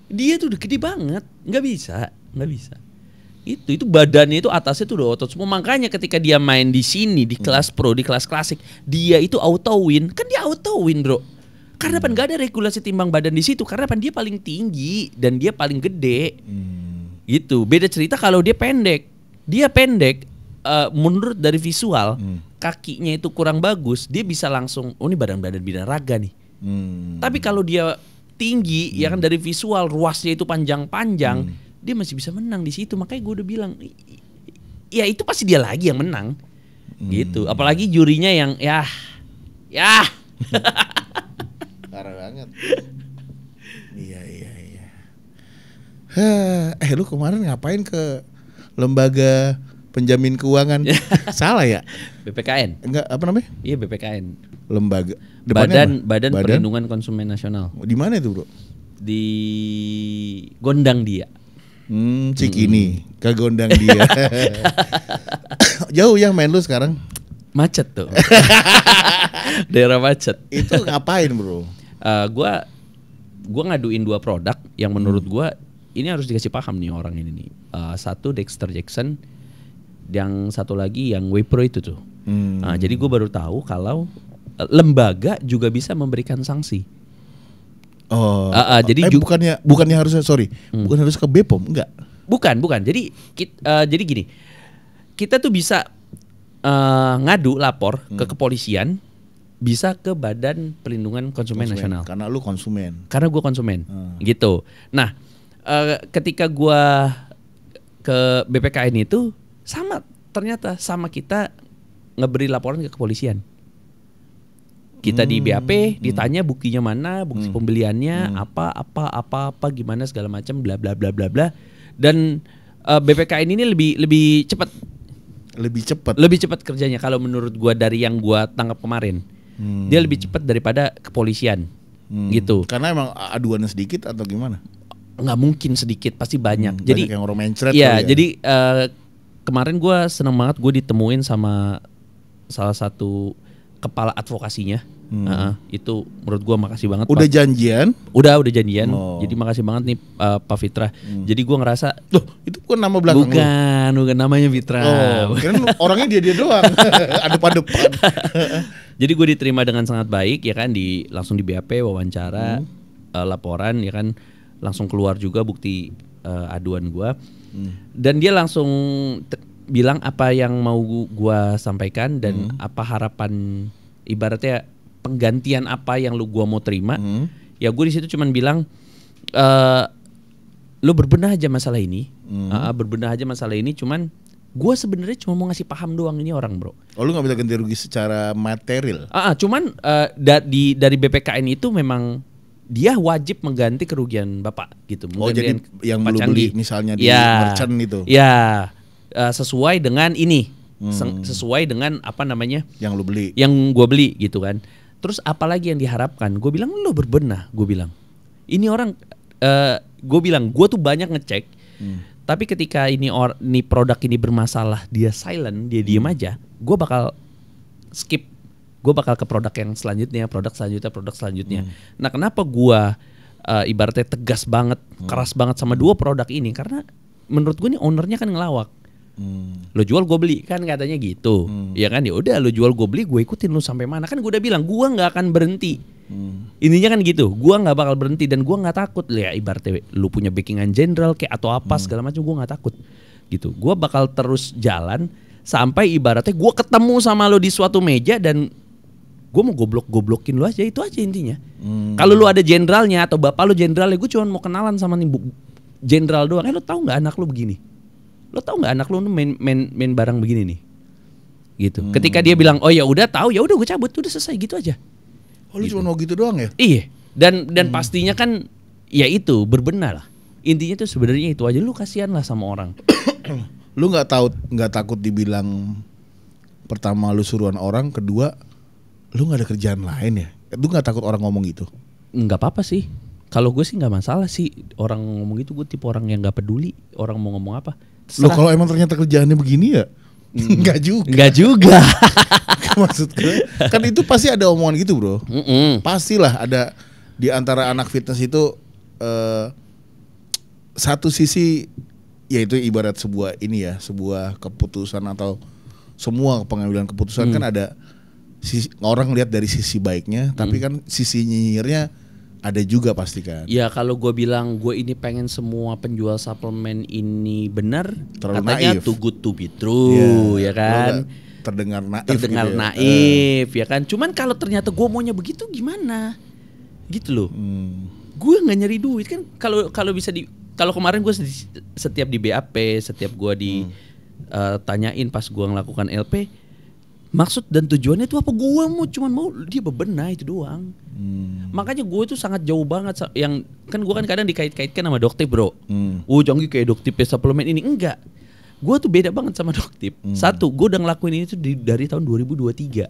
Dia tuh udah gede banget. Nggak bisa. Itu badannya itu atasnya tuh udah otot semua. Makanya ketika dia main di sini di kelas pro, di kelas klasik, dia itu auto win. Kan dia auto win, bro. Karena kan nggak ada regulasi timbang badan di situ. Karena kan dia paling tinggi dan dia paling gede. Gitu. Beda cerita kalau dia pendek. Dia pendek. Menurut dari visual, kakinya itu kurang bagus. Dia bisa langsung, oh ini badan-badan binaraga nih. Tapi kalau dia tinggi, ya kan dari visual ruasnya itu panjang-panjang, dia masih bisa menang di situ. Makanya gue udah bilang, ya itu pasti dia lagi yang menang, gitu. Apalagi jurinya yang ya, parah banget. Iya. Lu kemarin ngapain ke lembaga penjamin keuangan? Salah ya? BPKN. Enggak, apa namanya? Iya BPKN. Lembaga. Badan Perlindungan Konsumen Nasional. Di mana itu bro? Di Gondang Dia. Cikini ke Gondang Dia. Jauh ya main lu sekarang? Macet tuh. Daerah macet. Itu ngapain bro? Gua ngaduin 2 produk yang menurut gua ini harus dikasih paham nih orang ini nih. Satu Dexter Jackson, yang satu lagi yang Wipro itu tuh. Nah, jadi gue baru tahu kalau lembaga juga bisa memberikan sanksi. Jadi bukannya harusnya bukan harus ke BPOM, enggak? Bukan. Jadi gini, kita tuh bisa ngadu lapor ke kepolisian, bisa ke Badan Perlindungan Konsumen Nasional. Karena lu konsumen. Karena gue konsumen, gitu. Nah, ketika gue ke BPKN itu ternyata sama kita ngeberi laporan ke kepolisian. Kita di BAP ditanya buktinya mana, bukti pembeliannya apa gimana segala macam bla bla bla bla bla. Dan BPKN ini lebih cepat. Lebih cepat kerjanya kalau menurut gua dari yang gua tangkap kemarin. Dia lebih cepat daripada kepolisian. Gitu. Karena emang aduannya sedikit atau gimana? Nggak mungkin sedikit, pasti banyak. Jadi banyak yang orang mencret. Iya, jadi kemarin gue seneng banget gue ditemuin sama salah satu kepala advokasinya. Itu menurut gue makasih banget. Udah janjian? Udah janjian. Jadi makasih banget nih Pak Fitra. Jadi gue ngerasa, loh itu bukan nama belakang bukan namanya Fitra. Kan orangnya dia doang. Depan. Jadi gue diterima dengan sangat baik ya kan, langsung di BAP wawancara, laporan ya kan, langsung keluar juga bukti aduan gue. Dan dia langsung bilang apa yang mau gua sampaikan dan apa harapan, ibaratnya penggantian apa yang gua mau terima. Ya gue di situ cuman bilang lu berbenah aja masalah ini. Cuman gue sebenarnya cuma mau ngasih paham doang ini orang, bro. Oh, lu nggak bisa ganti rugi secara material? Cuman dari BPKN itu memang dia wajib mengganti kerugian bapak gitu. Jadi yang belum beli misalnya di merchant itu. Ya, sesuai dengan ini sesuai dengan apa namanya yang lu beli, yang gue beli gitu kan. Terus apalagi yang diharapkan? Gue bilang lo berbenah. Gue bilang ini orang, gue bilang gue tuh banyak ngecek, tapi ketika ini produk ini bermasalah, dia silent, dia diem aja, gue bakal skip, gue bakal ke produk yang selanjutnya, produk selanjutnya. Nah kenapa gue ibaratnya tegas banget, keras banget sama 2 produk ini? Karena menurut gue nih ownernya kan ngelawak. Lo jual gue beli kan katanya gitu, ya kan, ya udah lo jual gue beli, gue ikutin lo sampai mana, kan gue udah bilang gue nggak akan berhenti. Intinya kan gitu, gue nggak bakal berhenti dan gue nggak takut. Ya ibaratnya lo punya backingan jenderal kayak atau apa segala macam, gue nggak takut gitu. Gue bakal terus jalan sampai ibaratnya gue ketemu sama lo di suatu meja dan gue mau goblokin lo aja, itu aja intinya. Kalau lo ada jenderalnya atau bapak lo jenderalnya, gue cuma mau kenalan sama nih jenderal doang. Lo tahu nggak anak lo begini? Lo tau nggak anak lo main barang begini nih, gitu. Ketika dia bilang, oh ya udah tahu, ya udah gue cabut, udah selesai gitu aja. Oh lu cuma mau gitu doang ya? Iya. Dan pastinya kan, ya itu berbenah lah. Intinya tuh sebenarnya itu aja. Lu kasihan lah sama orang. Lu nggak takut dibilang, pertama lu suruhan orang, kedua lu nggak ada kerjaan lain ya? Lu nggak takut orang ngomong gitu? Nggak apa-apa sih. Kalau gue sih nggak masalah sih orang ngomong gitu. Gue tipe orang yang nggak peduli orang mau ngomong apa. Lo kalau emang ternyata kerjaannya begini ya, nggak juga. Nggak juga. Maksud gue, kan itu pasti ada omongan gitu bro. Pastilah ada di antara anak fitness itu satu sisi, yaitu ibarat sebuah ini ya, sebuah keputusan atau semua pengambilan keputusan kan ada orang lihat dari sisi baiknya, tapi kan sisi nyinyirnya ada juga pasti kan. Ya kalau gue bilang gue ini pengen semua penjual suplemen ini benar, terlalu katanya naif. Too good to be true, ya kan. Terdengar naif. Terdengar gitu naif, ya kan. Cuman kalau ternyata gue maunya begitu gimana? Gitu loh. Gue nggak nyari duit kan. Kalau bisa kalau kemarin gue setiap di BAP, setiap gue tanyain pas gue ngelakukan LP, maksud dan tujuannya itu apa? Gue cuman mau dia bebenah itu doang. Makanya gue tuh sangat jauh banget yang kan gue kan kadang dikait-kaitkan sama Doktip bro. Jangan kayak Doktip suplemen ini, enggak. Gue tuh beda banget sama Doktip. Satu, gue udah ngelakuin ini tuh dari tahun 2023.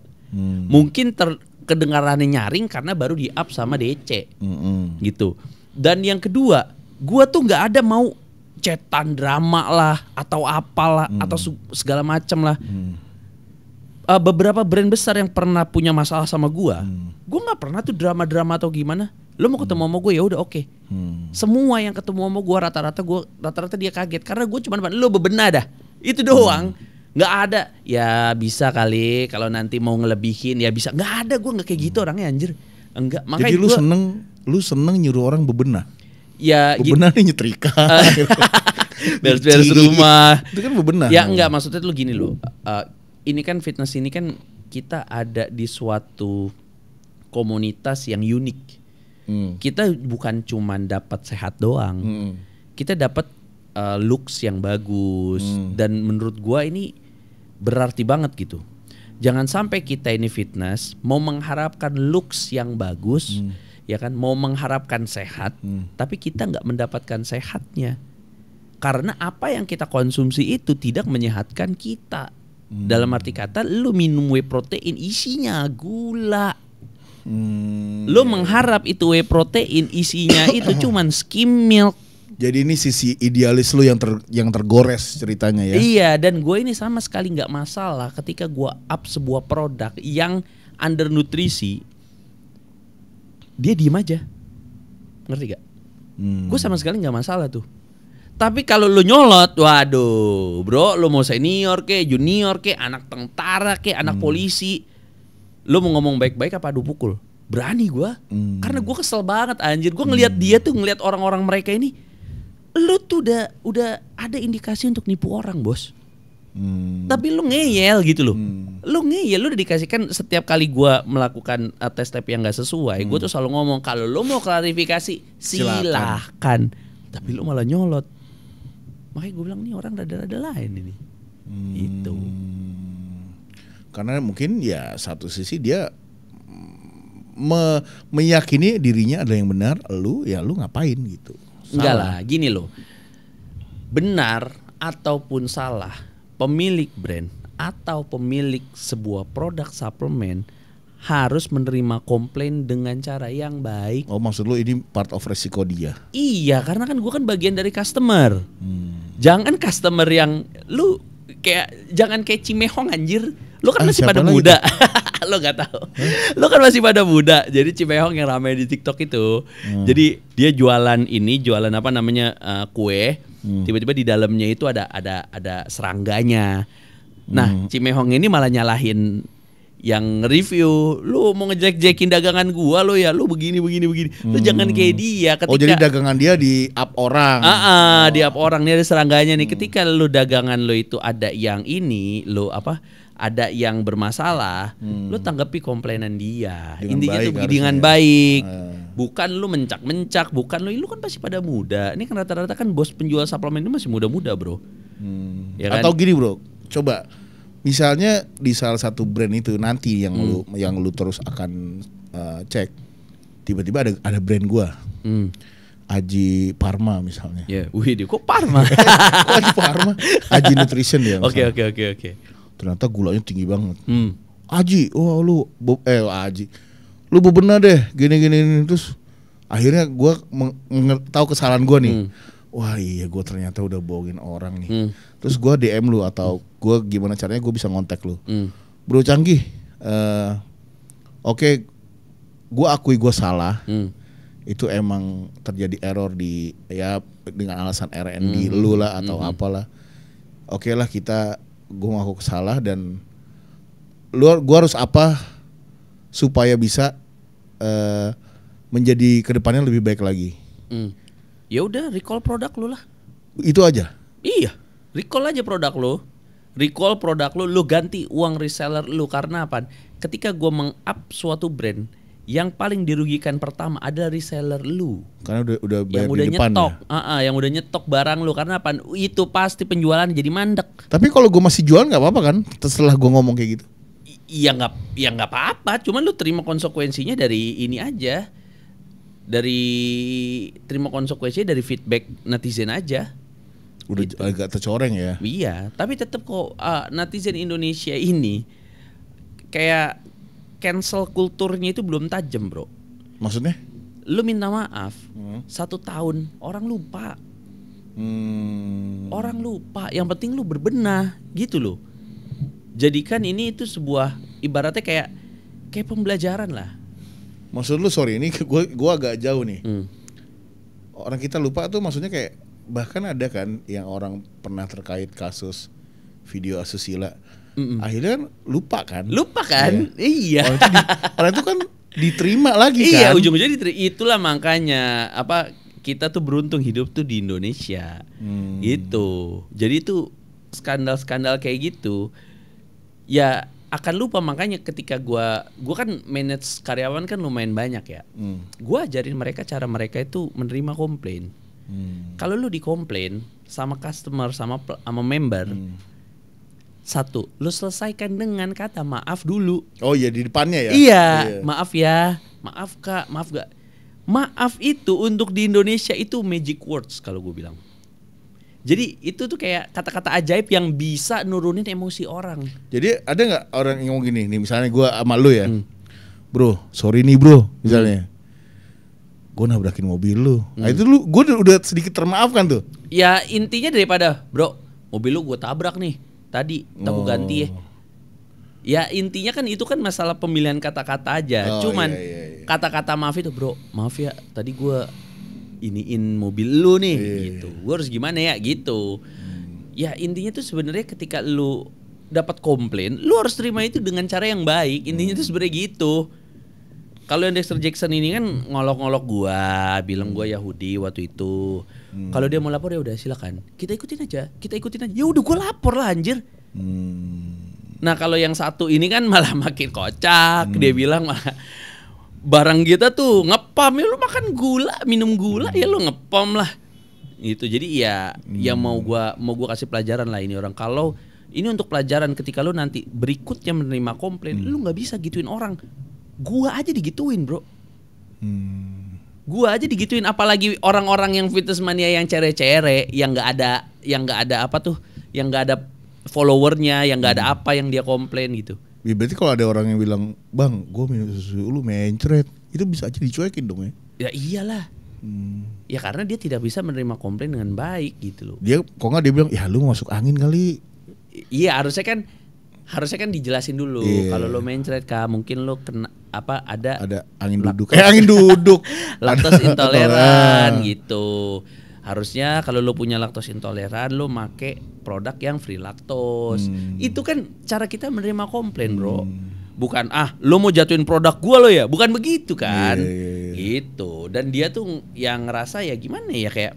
Mungkin kedengarannya nyaring karena baru di up sama DC, gitu. Dan yang kedua, gue tuh nggak ada mau cetan drama lah atau apalah atau segala macam lah. Beberapa brand besar yang pernah punya masalah sama gue nggak pernah tuh drama-drama atau gimana. Lo mau ketemu sama gue ya udah oke. Semua yang ketemu sama gue rata-rata dia kaget karena gue cuma lo bebenah dah. Itu doang. Nggak ada. Ya bisa kali kalau nanti mau ngelebihin ya bisa. Nggak ada, gue nggak kayak gitu orangnya anjir. Enggak. Makanya jadi lu seneng nyuruh orang bebenah. Ya bebenah nih nyetrika. Beres-beres rumah. Itu kan bebenah. Ya enggak, maksudnya lu gini loh. Ini kan fitness ini kan kita ada di suatu komunitas yang unik. Kita bukan cuman dapat sehat doang. Kita dapat looks yang bagus dan menurut gua ini berarti banget gitu. Jangan sampai kita ini fitness mau mengharapkan looks yang bagus, ya kan, mau mengharapkan sehat, tapi kita nggak mendapatkan sehatnya. Karena apa yang kita konsumsi itu tidak menyehatkan kita. Dalam arti kata, lu minum whey protein isinya gula. Lu mengharap itu whey protein isinya itu cuman skim milk. Jadi ini sisi idealis lu yang tergores ceritanya ya. Iya, dan gue ini sama sekali nggak masalah ketika gue up sebuah produk yang undernutrisi, dia diem aja, ngerti gak? Gue sama sekali nggak masalah tuh. Tapi kalau lu nyolot, waduh, bro, lu mau senior ke, junior ke, anak tentara ke, anak polisi, lu mau ngomong baik-baik apa adu pukul? Berani gue, karena gue kesel banget anjir. Gue ngelihat dia tuh, ngelihat orang-orang mereka ini, lu tuh udah ada indikasi untuk nipu orang bos. Tapi lu ngeyel gitu loh. Lu ngeyel, lu udah dikasihkan setiap kali gue melakukan tes lab yang gak sesuai, gue tuh selalu ngomong kalau lu mau klarifikasi silahkan. Tapi lu malah nyolot. Makanya gue bilang nih orang rada-rada lain ini. Itu. Karena mungkin ya satu sisi dia meyakini dirinya ada yang benar, lu ngapain gitu. Enggak lah, gini loh. Benar ataupun salah, pemilik brand atau pemilik sebuah produk suplemen harus menerima komplain dengan cara yang baik. Oh, maksud lu ini part of resiko dia? Iya, karena kan gue kan bagian dari customer. Jangan customer yang lu jangan kayak Cimehong anjir. Lu kan masih pada muda. Lo gak tahu. Lu kan masih pada muda. Jadi Cimehong yang ramai di TikTok itu. Jadi dia jualan apa namanya kue. Tiba-tiba di dalamnya itu ada serangganya. Nah, Cimehong ini malah nyalahin yang review, lu mau ngejelek-jelekin dagangan gua lo ya, lu begini. Lu jangan kayak dia ketika. Oh, jadi dagangan dia di up orang. Di up orang, nih ada serangganya nih. Ketika lu dagangan lu itu ada yang ada yang bermasalah, lu tanggapi komplainan dia. Intinya tuh dengan baik. Bukan lu mencak-mencak, bukan lu kan pasti pada muda. Ini kan rata-rata kan bos penjual suplemen itu masih muda-muda, Bro. Ya kan? Atau gini, Bro. Coba misalnya di salah satu brand itu nanti yang lu terus akan cek, tiba-tiba ada brand gua. Aji Parma misalnya. Ya, wih, kok Parma? Kok Aji Parma? Aji Nutrition ya. Oke. Ternyata gulanya tinggi banget. Aji, Aji, lu bebenah deh, gini. Terus akhirnya gue tahu kesalahan gue nih. Wah iya, gue ternyata udah bohongin orang nih. Terus gue DM lu atau gue gimana caranya gue bisa ngontak lu. Bro Canggih, oke, gue akui gue salah. Itu emang terjadi error dengan alasan R&D lu lah atau apalah. Oke lah, gue ngaku salah dan gue harus apa supaya bisa menjadi kedepannya lebih baik lagi. Ya udah, recall produk lu lah. Itu aja. Iya, recall aja produk lu. Recall produk lu ganti uang reseller lu. Karena apa? Ketika gue meng-up suatu brand, yang paling dirugikan pertama adalah reseller lu. Karena udah bayar yang udah di depan nyetok, ya? Yang udah nyetok barang lu. Karena apa? Itu pasti penjualan jadi mandek. Tapi kalau gue masih jual nggak apa-apa kan? Setelah gue ngomong kayak gitu? Iya nggak apa-apa. Cuman lu terima konsekuensinya dari ini aja. Terima konsekuensinya dari feedback netizen aja. Udah gitu. Agak tercoreng ya. Iya, tapi tetap kok netizen Indonesia ini kayak cancel kulturnya itu belum tajam, Bro. Maksudnya? Lu minta maaf 1 tahun orang lupa. Orang lupa. Yang penting lu berbenah gitu loh. Jadikan ini itu sebuah ibaratnya kayak pembelajaran lah. Maksud lu, sorry ini gue agak jauh nih. Orang kita lupa tuh maksudnya kayak bahkan ada kan yang orang pernah terkait kasus video asusila. Akhirnya kan lupa kan? Iya. Orang itu kan diterima lagi kan? Iya, ujung-ujungnya itulah makanya kita tuh beruntung hidup tuh di Indonesia. Gitu. Jadi tuh skandal-skandal kayak gitu ya akan lupa. Makanya ketika gua kan manage karyawan kan lumayan banyak ya. Gua ajarin mereka cara mereka itu menerima komplain. Kalau lu dikomplain sama customer sama member, satu, lu selesaikan dengan kata maaf dulu. Oh iya, di depannya ya? Iya. Maaf ya, maaf kak, maaf gak. Maaf itu untuk di Indonesia itu magic words kalau gue bilang. Jadi itu tuh kayak kata-kata ajaib yang bisa nurunin emosi orang. Jadi ada gak orang yang ngomong gini, nih misalnya gue sama lu ya, bro sorry nih bro, misalnya gue nabrakin mobil lu. Nah itu lu, gue udah sedikit termaafkan tuh. Ya intinya daripada bro, mobil lu gue tabrak nih tadi, gue ganti ya. Ya intinya kan itu kan masalah pemilihan kata-kata aja. Cuman kata-kata maaf itu, bro maaf ya tadi gue iniin mobil lu nih gitu. Gue harus gimana ya gitu. Ya intinya tuh sebenarnya ketika lu dapat komplain, lu harus terima itu dengan cara yang baik. Intinya tuh sebenarnya gitu. Kalau yang Dexter Jackson ini kan ngolok-ngolok gua, bilang gua Yahudi waktu itu. Kalau dia mau lapor ya udah silakan. Kita ikutin aja. Ya udah gua lapor lah anjir. Nah, kalau yang satu ini kan malah makin kocak. Dia bilang malah barang kita tuh ngepam ya, lu makan gula, minum gula ya lu ngepam lah. Itu jadi ya mau gua kasih pelajaran lah ini orang. Kalau ini untuk pelajaran ketika lu nanti berikutnya menerima komplain, lu nggak bisa gituin orang. Gua aja digituin, bro. Gua aja digituin, apalagi orang-orang yang fitness mania yang cere-cere, yang nggak ada followernya yang nggak ada apa yang dia komplain gitu. Ya, berarti kalau ada orang yang bilang, "Bang, gue minum susu lu mencret," itu bisa aja dicuekin dong ya? Ya iyalah. Ya karena dia tidak bisa menerima komplain dengan baik gitu loh. Dia kok nggak dia bilang, "Ya lu masuk angin kali." Iya harusnya kan dijelasin dulu. Kalau lo mencret Kak, mungkin lo kena apa ada angin duduk. Angin duduk. Laktos intoleran gitu. Harusnya kalau lo punya laktos intoleran lo make produk yang free laktos. Itu kan cara kita menerima komplain, Bro. Bukan lo mau jatuhin produk gua lo ya. Bukan begitu kan. Gitu. Dan dia tuh yang ngerasa ya gimana ya, kayak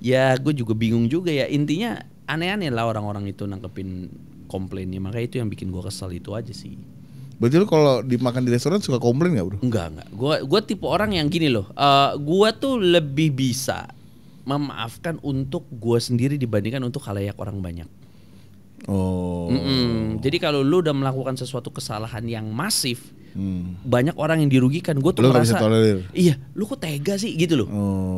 ya gue juga bingung juga ya. Intinya aneh-aneh lah orang-orang itu nangkepin komplainnya, makanya itu yang bikin gue kesel itu aja sih. Berarti lu kalau dimakan di restoran suka komplain nggak, Bro? Enggak. Gue tipe orang yang gini loh. Gue tuh lebih bisa memaafkan untuk gue sendiri dibandingkan untuk khalayak orang banyak. Oh. Jadi kalau lu udah melakukan sesuatu kesalahan yang masif, banyak orang yang dirugikan, gue tuh ngerasa, iya, lu kok tega sih gitu loh.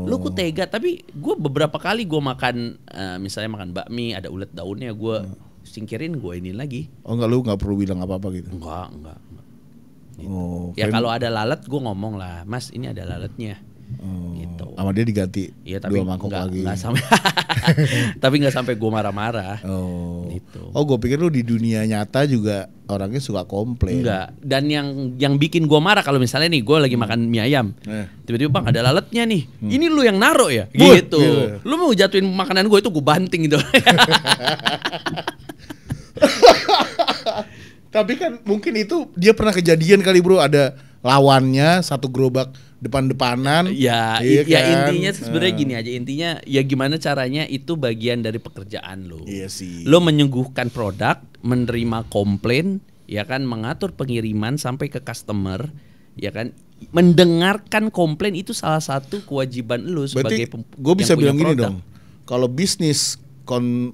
Lu kok tega. Tapi gue beberapa kali gue makan, misalnya makan bakmi ada ulet daunnya, gue singkirin, gue ini lagi. Oh enggak, lu nggak perlu bilang apa-apa gitu? Enggak. Gitu. Oh, ya kalau ada lalat gue ngomong lah, Mas ini ada lalatnya. Gitu. Sama dia diganti ya, tapi 2 mangkok lagi. Enggak sampai tapi nggak sampai gue marah-marah. Gitu. Oh, gue pikir lu di dunia nyata juga orangnya suka komplain. Enggak. Dan yang bikin gue marah kalau misalnya nih gue lagi makan mie ayam, tiba-tiba Bang ada lalatnya nih. Ini lu yang naruh ya? Gitu. Lu mau jatuhin makanan gue itu gue banting gitu. Tapi kan mungkin itu dia pernah kejadian kali, Bro, ada lawannya satu gerobak depan-depanan. Ya, iya ya kan? intinya sebenarnya gini aja. Intinya ya gimana caranya itu bagian dari pekerjaan lo. Iya sih. Lo menyuguhkan produk, menerima komplain, ya kan, mengatur pengiriman sampai ke customer, ya kan. Mendengarkan komplain itu salah satu kewajiban lo sebagai gue bisa bilang gini dong. Kalau bisnis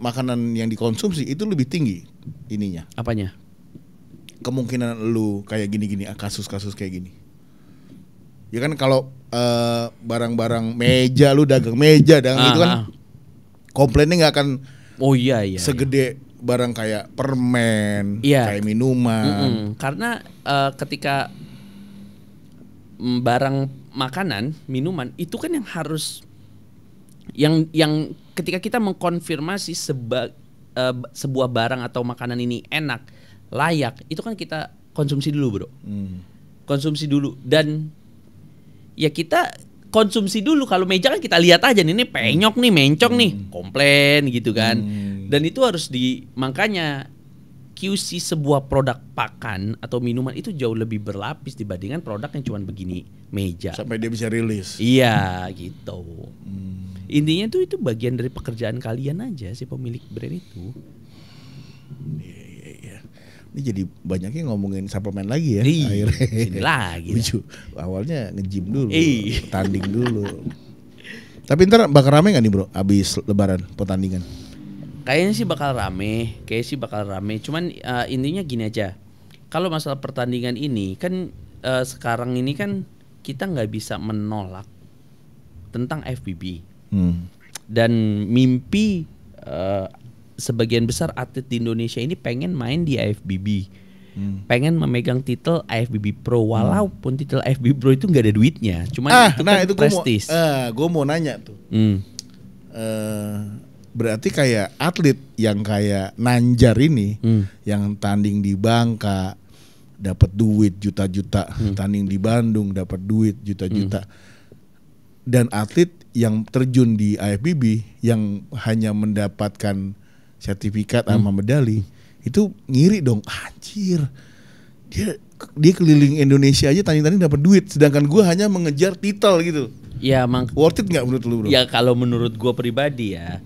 makanan yang dikonsumsi itu lebih tinggi ininya. Apanya? Kemungkinan lu kayak gini-gini, kasus-kasus kayak gini. Ya kan kalau barang-barang meja, lu dagang meja dan itu kan komplainnya nggak akan segede barang kayak permen, kayak minuman. Karena ketika barang makanan, minuman itu kan yang harus yang ketika kita mengkonfirmasi sebuah barang atau makanan ini enak, layak, itu kan kita konsumsi dulu, Bro. Konsumsi dulu. Dan ya kita konsumsi dulu. Kalau meja kan kita lihat aja nih, ini penyok nih, mencong nih, komplain gitu kan. Dan itu harus makanya QC sebuah produk pakan atau minuman itu jauh lebih berlapis dibandingkan produk yang cuma begini meja. Sampai dia bisa rilis. Iya gitu. Intinya tuh itu bagian dari pekerjaan kalian aja si pemilik brand itu. Ini jadi banyaknya ngomongin suplemen lagi ya. Sini lagi. Awalnya nge-gym dulu, tanding dulu. Tapi ntar bakal rame gak nih, Bro, abis lebaran pertandingan? Kayaknya sih bakal rame. Cuman intinya gini aja. Kalau masalah pertandingan ini kan sekarang ini kan kita nggak bisa menolak tentang FBB. Dan mimpi sebagian besar atlet di Indonesia ini pengen main di AFBB, pengen memegang titel AFBB Pro, walaupun titel AFBB Pro itu nggak ada duitnya, cuman itu prestis. Gue mau nanya tuh, berarti kayak atlet yang kayak Nanjar ini, yang tanding di Bangka dapat duit juta-juta, tanding di Bandung dapat duit juta-juta, dan atlet yang terjun di AFBB yang hanya mendapatkan sertifikat sama medali, itu ngiri dong, anjir. Dia keliling Indonesia aja tanding-tanding dapat duit, sedangkan gue hanya mengejar titel gitu. Ya, worth it nggak menurut lu, Bro? Ya kalau menurut gue pribadi ya,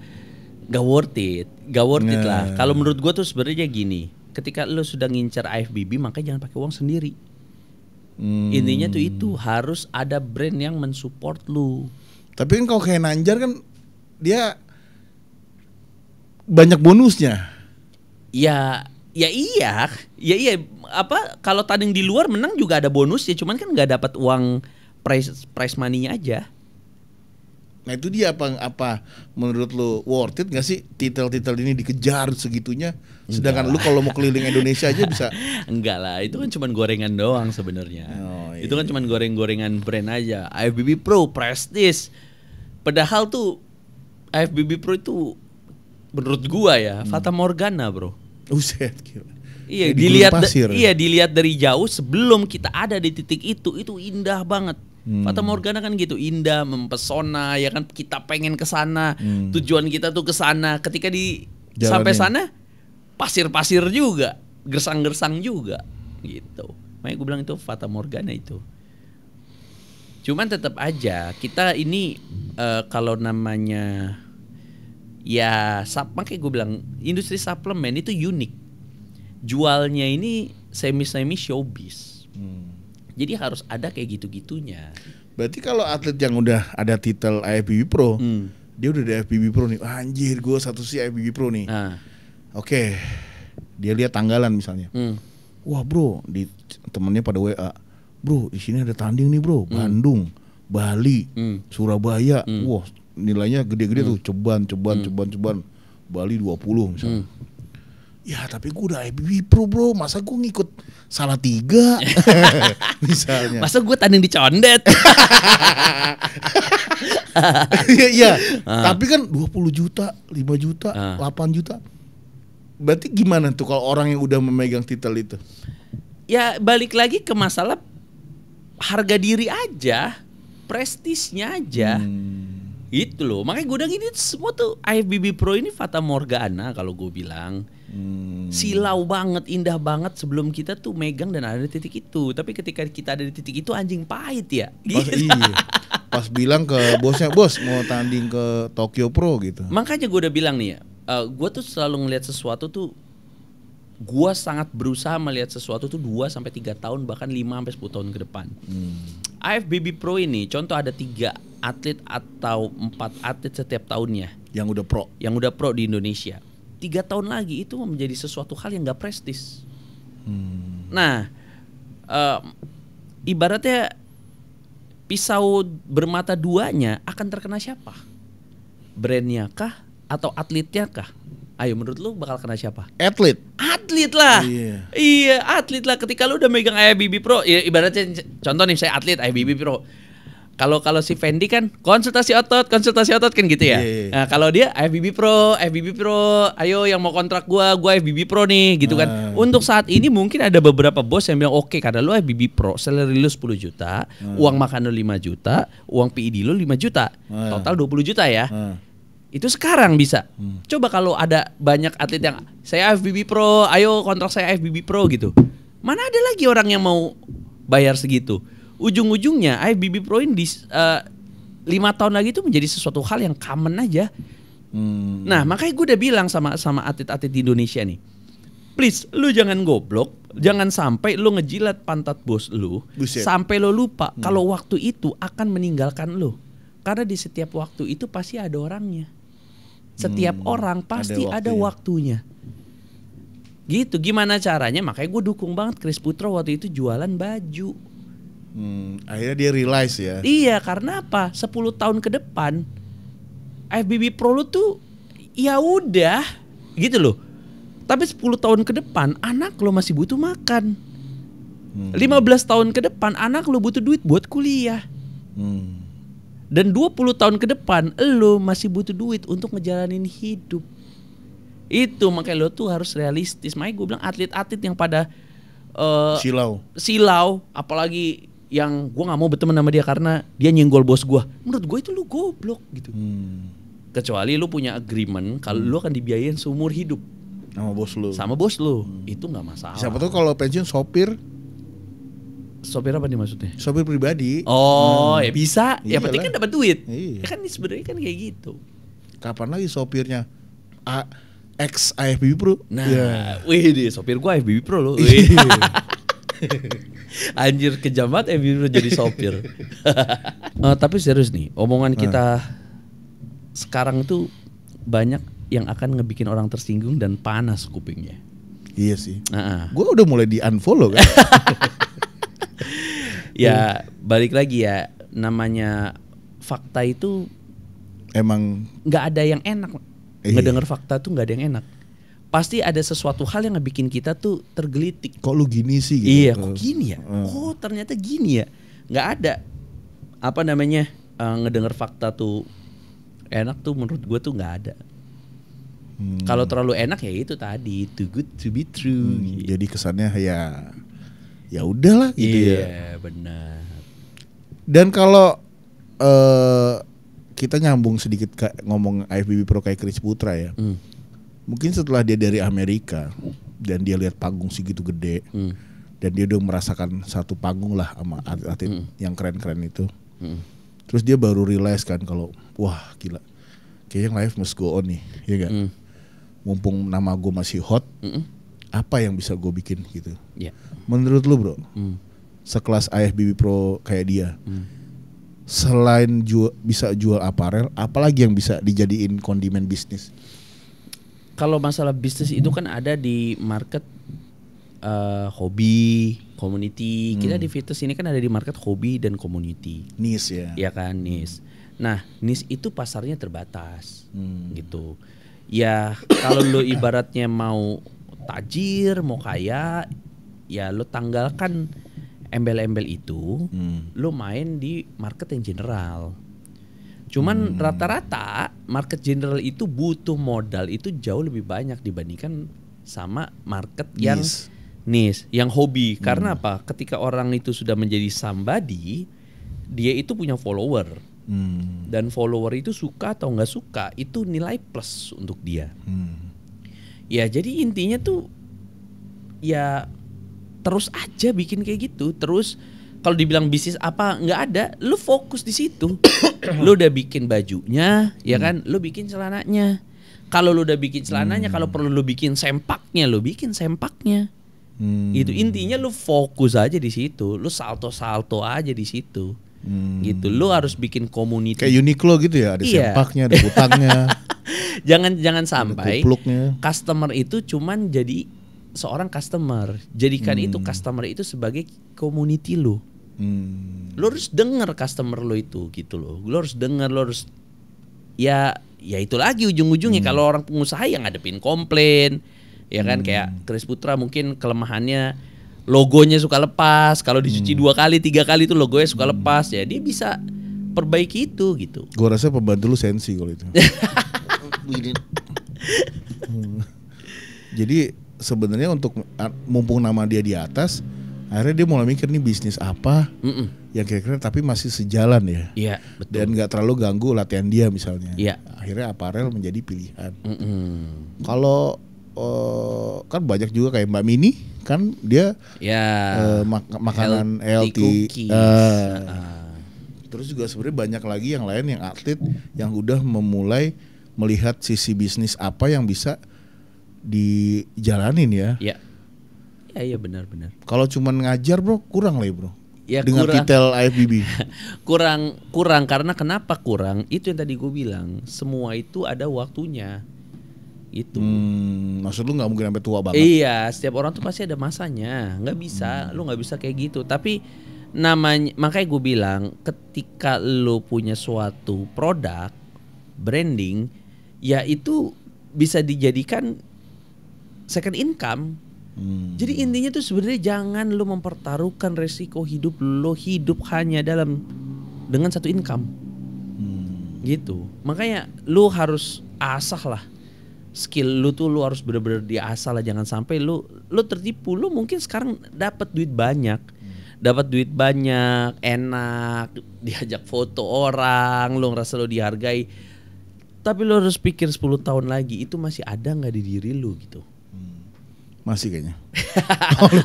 gak worth it lah. Kalau menurut gue tuh sebenarnya gini, ketika lu sudah ngincar AFBB, makanya jangan pakai uang sendiri. Intinya tuh itu harus ada brand yang mensupport lu. Tapi kan kalau kayak Nanjar kan dia banyak bonusnya. Ya iya. Apa kalau tanding di luar menang juga ada bonus ya, cuman kan nggak dapat uang prize money-nya aja. Nah itu dia apa menurut lu worth it nggak sih titel-titel ini dikejar segitunya? Sedangkan lu kalau mau keliling Indonesia aja bisa. Enggak lah, itu kan cuman gorengan doang sebenarnya. Iya. Itu kan cuman goreng-gorengan brand aja. IFBB Pro, Prestige. Padahal tuh IFBB Pro itu menurut gua ya fata morgana, bro. Uset gila. Iya, dilihat dari jauh sebelum kita ada di titik itu indah banget. Fata Morgana kan gitu, indah, mempesona, ya kan kita pengen ke sana. Tujuan kita tuh ke sana. Ketika sampai sana pasir-pasir juga, gersang-gersang juga gitu. Makanya gue bilang itu Fata Morgana itu. Cuman tetap aja kita ini kalau namanya ya makanya gue bilang industri suplemen itu unik. Jualnya ini semi showbiz. Jadi harus ada kayak gitu-gitunya. Berarti kalau atlet yang udah ada titel IFBB Pro, dia udah ada IFBB Pro nih. Anjir, gue satu sih IFBB Pro nih. Oke, dia lihat tanggalan misalnya. Wah bro, temennya pada WA. Bro, di sini ada tanding nih bro. Bandung, Bali, Surabaya. Wah, nilainya gede-gede tuh. Ceban. Bali 20 misalnya. Ya tapi gue udah IFBB Pro bro, masa gue ngikut salah 3 misalnya. Masa gue tanding di Condet. Iya, tapi kan 20 juta, 5 juta, 8 juta. Berarti gimana tuh kalau orang yang udah memegang titel itu? Ya balik lagi ke masalah harga diri aja, prestisnya aja. Itu loh, makanya gue bilang ini semua tuh IFBB Pro ini Fata Morgana kalau gue bilang. Silau banget, indah banget sebelum kita tuh megang dan ada di titik itu. Tapi ketika kita ada di titik itu anjing pahit ya. Gitu. Pas bilang ke bosnya, bos mau tanding ke Tokyo Pro gitu. Makanya gue udah bilang nih ya, gue tuh selalu ngelihat sesuatu tuh, gue sangat berusaha melihat sesuatu tuh 2-3 tahun bahkan 5-10 tahun ke depan. IFBB Pro ini contoh ada 3 atlet atau 4 atlet setiap tahunnya yang udah pro di Indonesia. 3 tahun lagi itu menjadi sesuatu hal yang gak prestis. Nah, ibaratnya pisau bermata duanya akan terkena siapa? Brandnya kah atau atletnya kah? Ayo menurut lu bakal kena siapa? Atlet lah. Iya, atlet lah. Ketika lu udah megang IFBB Pro, ya ibaratnya contoh nih saya atlet IFBB Pro. Kalau si Fendi kan konsultasi otot kan gitu ya. Nah, kalau dia FBB Pro, ayo yang mau kontrak gua FBB Pro nih gitu kan. Untuk saat ini mungkin ada beberapa bos yang bilang oke, karena lu FBB Pro, salary lu 10 juta, uang makan lu 5 juta, uang PID lu 5 juta. Total 20 juta ya. Itu sekarang bisa. Coba kalau ada banyak atlet yang saya FBB Pro, ayo kontrak saya FBB Pro gitu. Mana ada lagi orang yang mau bayar segitu? Ujung-ujungnya IFBB Pro ini 5 tahun lagi itu menjadi sesuatu hal yang common aja. Nah makanya gue udah bilang sama atlet-atlet di Indonesia nih, please lu jangan goblok, jangan sampai lu ngejilat pantat bos lu. Sampai lu lupa kalau waktu itu akan meninggalkan lu. Karena di setiap waktu itu pasti ada orangnya. Setiap orang pasti ada waktunya. Gitu, gimana caranya? Makanya gue dukung banget Chris Putro waktu itu jualan baju. Akhirnya dia realize ya. Iya, karena apa? 10 tahun ke depan IFBB Pro lu tuh ya udah gitu loh. Tapi 10 tahun ke depan anak lo masih butuh makan. 15 tahun ke depan anak lo butuh duit buat kuliah. Dan 20 tahun ke depan lo masih butuh duit untuk ngejalanin hidup. Itu makanya lo tuh harus realistis. Makanya gue bilang atlet-atlet yang pada silau, apalagi yang gue nggak mau berteman sama dia karena dia nyenggol bos gue. Menurut gue itu lu goblok gitu. Kecuali lu punya agreement kalau lu akan dibiayain seumur hidup sama bos lu, itu nggak masalah. Siapa tuh kalau pensiun sopir apa nih maksudnya? Sopir pribadi. Oh ya bisa. Ya penting kan dapat duit. Iya. Ya kan sebenarnya kan kayak gitu. Kapan lagi sopirnya ex IFBB Pro? Nah, wih deh sopir gua IFBB Pro loh. Anjir kejam banget IFBB Pro jadi sopir. Tapi serius nih, omongan kita sekarang tuh banyak yang akan ngebikin orang tersinggung dan panas kupingnya. Iya sih. Gua udah mulai di unfollow kan. Ya balik lagi ya, namanya fakta itu emang nggak ada yang enak. Ngedenger fakta tuh nggak ada yang enak. Pasti ada sesuatu hal yang ngebikin kita tuh tergelitik. Kok lu gini sih? Gitu. Iya, kok gini ya? Oh ternyata gini ya. Nggak ada apa namanya ngedenger fakta tuh enak tuh menurut gue tuh nggak ada. Kalau terlalu enak ya itu tadi too good to be true. Jadi kesannya ya udahlah gitu ya. Iya benar. Dan kalau kita nyambung sedikit ngomong IFBB Pro kayak Chris Putra ya. Mungkin setelah dia dari Amerika dan dia lihat panggung segitu gede dan dia udah merasakan satu panggung lah sama atlet yang keren-keren itu. Terus dia baru realize kan kalau wah gila, kayaknya life must go on nih, ya gak? Mumpung nama gue masih hot, apa yang bisa gue bikin gitu? Yeah. Menurut lu bro, sekelas IFBB Pro kayak dia, selain bisa jual aparel, apalagi yang bisa dijadiin kondimen bisnis? Kalau masalah bisnis itu kan ada di market hobi, community. Kita di fitness ini kan ada di market hobi dan community. Niche ya. Iya kan, niche. Nah, niche itu pasarnya terbatas. Gitu. Ya, kalau lo ibaratnya mau tajir, mau kaya, ya lo tanggalkan embel-embel itu, lo main di market yang general. Cuman rata-rata market general itu butuh modal itu jauh lebih banyak dibandingkan sama market yang niche, yang hobi. Karena apa? Ketika orang itu sudah menjadi somebody, dia itu punya follower. Dan follower itu suka atau nggak suka itu nilai plus untuk dia. Ya jadi intinya tuh ya terus aja bikin kayak gitu. Terus kalau dibilang bisnis apa nggak ada, lu fokus di situ. Lu udah bikin bajunya, ya kan? Lu bikin celananya. Kalau lu udah bikin celananya, kalau perlu lu bikin sempaknya, lu bikin sempaknya. Gitu. Intinya lu fokus aja di situ. Lu salto-salto aja di situ. Gitu. Lu harus bikin community. Kayak Uniqlo gitu ya, ada sempaknya, ada kutangnya. Jangan sampai customer itu cuman jadi seorang customer. Jadikan itu customer itu sebagai community lu. Lo harus denger customer lo itu gitu loh. Lo harus denger, lo harus ya itu lagi ujung-ujungnya kalau orang pengusaha yang ngadepin komplain, ya kan kayak Chris Putra mungkin kelemahannya logonya suka lepas. Kalau dicuci 2 kali 3 kali itu logonya suka lepas, ya dia bisa perbaiki itu gitu. Gue rasa pembantu lu sensi kalau itu. Jadi sebenarnya untuk mumpung nama dia di atas, akhirnya dia mulai mikir nih bisnis apa yang kira-kira tapi masih sejalan ya. Iya, betul. Dan nggak terlalu ganggu latihan dia misalnya. Iya. Akhirnya aparel menjadi pilihan. Kalau kan banyak juga kayak Mbak Mini kan dia makanan healthy. Terus juga sebenarnya banyak lagi yang lain yang atlet yang udah memulai melihat sisi bisnis apa yang bisa dijalanin ya. Iya. Iya benar-benar. Kalau cuman ngajar bro kurang lah ya bro. Ya, dengan titel IFBB. kurang karena kenapa kurang? Itu yang tadi gue bilang, semua itu ada waktunya. Itu. Maksud lu nggak mungkin sampai tua banget? Iya, setiap orang tuh pasti ada masanya. Nggak bisa, lu nggak bisa kayak gitu. Tapi namanya, makanya gue bilang, ketika lu punya suatu produk, branding, ya itu bisa dijadikan second income. Jadi intinya tuh sebenarnya jangan lu mempertaruhkan resiko hidup lu hidup hanya dengan satu income. Gitu. Makanya lu harus asah lah. Skill lu tuh lu harus benar-benar diasah lah, jangan sampai lu tertipu. Lu mungkin sekarang dapat duit banyak. Dapat duit banyak, enak, diajak foto orang, lu ngerasa lu dihargai. Tapi lu harus pikir 10 tahun lagi itu masih ada enggak di diri lu gitu. Masih kayaknya.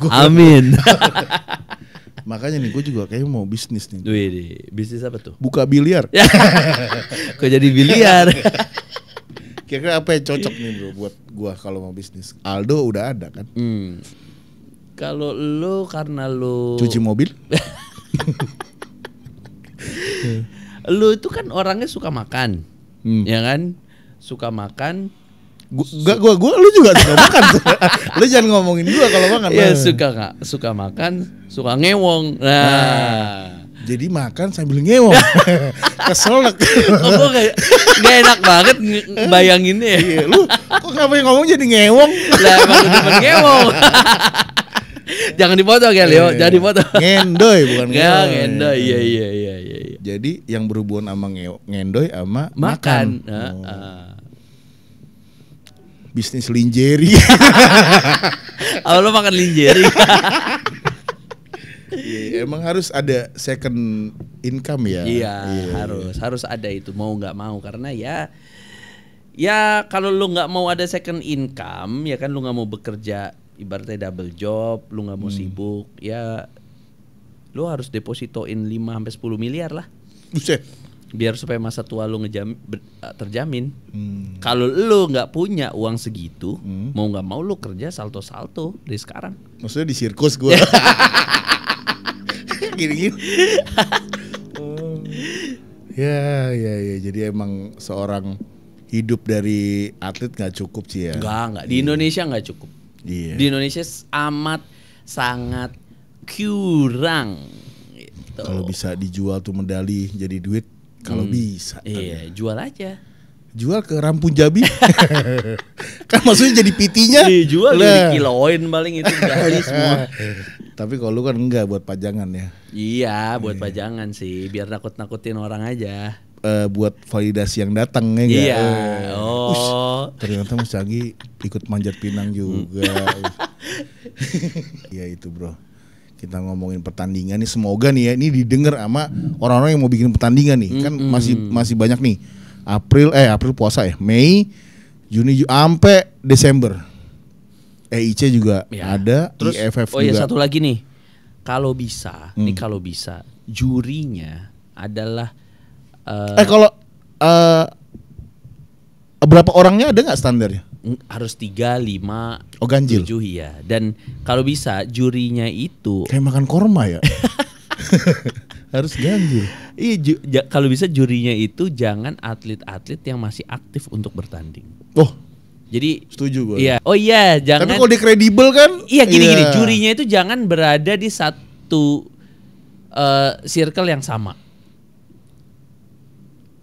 Amin. Makanya nih gue juga kayaknya mau bisnis nih. Bisnis apa tuh? Buka biliar. Kok jadi biliar? Kira-kira apa yang cocok nih bro buat gue kalau mau bisnis? Aldo udah ada kan? Kalau lu karena lu cuci mobil? Lu itu kan orangnya suka makan, ya kan? Suka makan. Gua lu juga suka makan. Lu jangan ngomongin gua kalau makan. Ya suka makan, suka ngewong. Nah, Jadi makan sambil ngewong. Keselak. Oh, gue gak enak banget bayanginnya ya. Iya, lu kok ngapain ngomong jadi ngewong? Lah emang temen ngewong. Jangan dipotong ya Leo, jangan dipotong. Ngendoy bukan ngewong. Ngendoy, iya. Jadi yang berhubungan sama ngendoy sama Makan. Bisnis lingerie. Oh, lo makan lingerie. Iya, emang harus ada second income ya. Iya, harus ada itu mau nggak mau karena ya kalau lu nggak mau ada second income ya kan lu nggak mau bekerja ibaratnya double job, lu nggak mau sibuk ya lu harus depositoin 5-10 miliar lah. Buset. Biar supaya masa tua lu terjamin. Kalau lu nggak punya uang segitu, mau nggak mau lu kerja salto-salto dari sekarang. Maksudnya di sirkus gua. Gini-gini. Ya. Jadi emang seorang hidup dari atlet nggak cukup sih ya. Enggak. Di Indonesia nggak cukup. Iya. Di Indonesia amat sangat kurang. Gitu. Kalau bisa dijual tuh medali jadi duit, kalau bisa. Iya, jual aja. Jual ke Rampung Jabi. Kan maksudnya jadi PT-nya. Dijual jadi kiloin paling itu jadi semua. Tapi kalau lu kan enggak buat pajangan ya. Iya, buat pajangan sih, biar nakut-nakutin orang aja. Buat validasi yang datang ya enggak? Iya. Ternyata Mas Cagi ikut manjat pinang juga. Ya itu bro. Kita ngomongin pertandingan nih, semoga nih ya ini didengar sama orang-orang yang mau bikin pertandingan nih. Kan masih banyak nih. April puasa ya. Mei, Juni sampai Desember. EIC juga ada, terus, IFF juga. Oh ya satu lagi nih. Kalau bisa, jurinya adalah kalau berapa orangnya ada nggak standarnya? Harus 3, 5, ganjil. 7 ya. Dan kalau bisa jurinya itu kayak makan korma ya. Harus ganjil. Iya, kalau bisa jurinya itu jangan atlet-atlet yang masih aktif untuk bertanding. Oh, jadi setuju gue. Iya. Oh iya, jangan. Tapi kalau dia kredibel kan? Iya gini. Jurinya itu jangan berada di satu circle yang sama.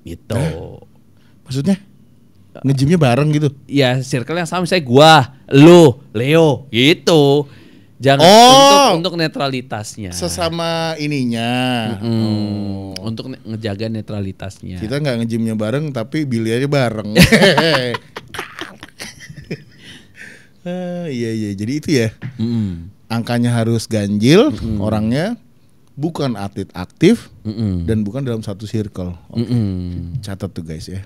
Gitu. Maksudnya? Nge-gymnya bareng gitu? Iya, circle yang sama. Misalnya gua, lu, Leo, gitu. Jangan untuk netralitasnya. Sesama ininya. Untuk ngejaga netralitasnya. Kita nggak nge-gymnya bareng tapi biliarnya bareng. Iya. Jadi itu ya. Angkanya harus ganjil, orangnya bukan atlet aktif dan bukan dalam satu circle. Catat tuh guys ya.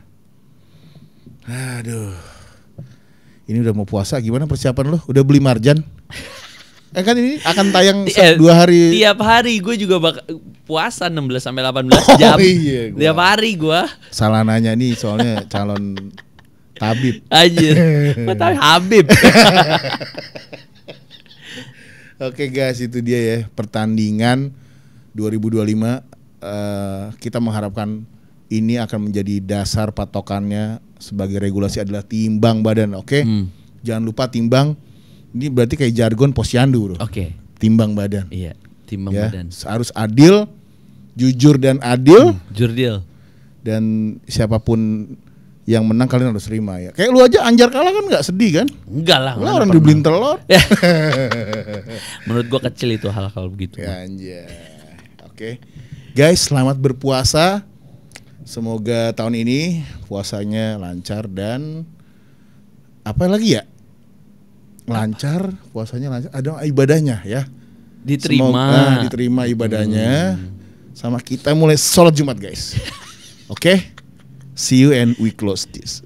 Aduh. Ini udah mau puasa, gimana persiapan lo? Udah beli marjan? Kan ini akan tayang 2 hari. Tiap hari gue juga puasa 16 sampai 18 jam. Iya, tiap hari gue. Salah nanya nih soalnya calon tabib. Anjir. Tapi Habib. Oke guys, itu dia ya pertandingan 2025. Kita mengharapkan ini akan menjadi dasar patokannya sebagai regulasi adalah timbang badan. Oke? Jangan lupa timbang. Ini berarti kayak jargon posyandu bro. Oke. Timbang badan. Iya, timbang badan. Harus adil, jujur dan adil. Jurdil. Dan siapapun yang menang kalian harus terima ya. Kayak lu aja Anjar kalah kan nggak sedih kan? Enggak lah. Lah orang dibeliin telur. Menurut gua kecil itu hal-hal begitu. Ya anjay. Oke. Guys, selamat berpuasa. Semoga tahun ini puasanya lancar dan apa lagi ya? Lancar, puasanya lancar, ada ibadahnya ya. Diterima. Semoga diterima ibadahnya. Sama kita mulai sholat Jumat guys. Oke? See you and we close this.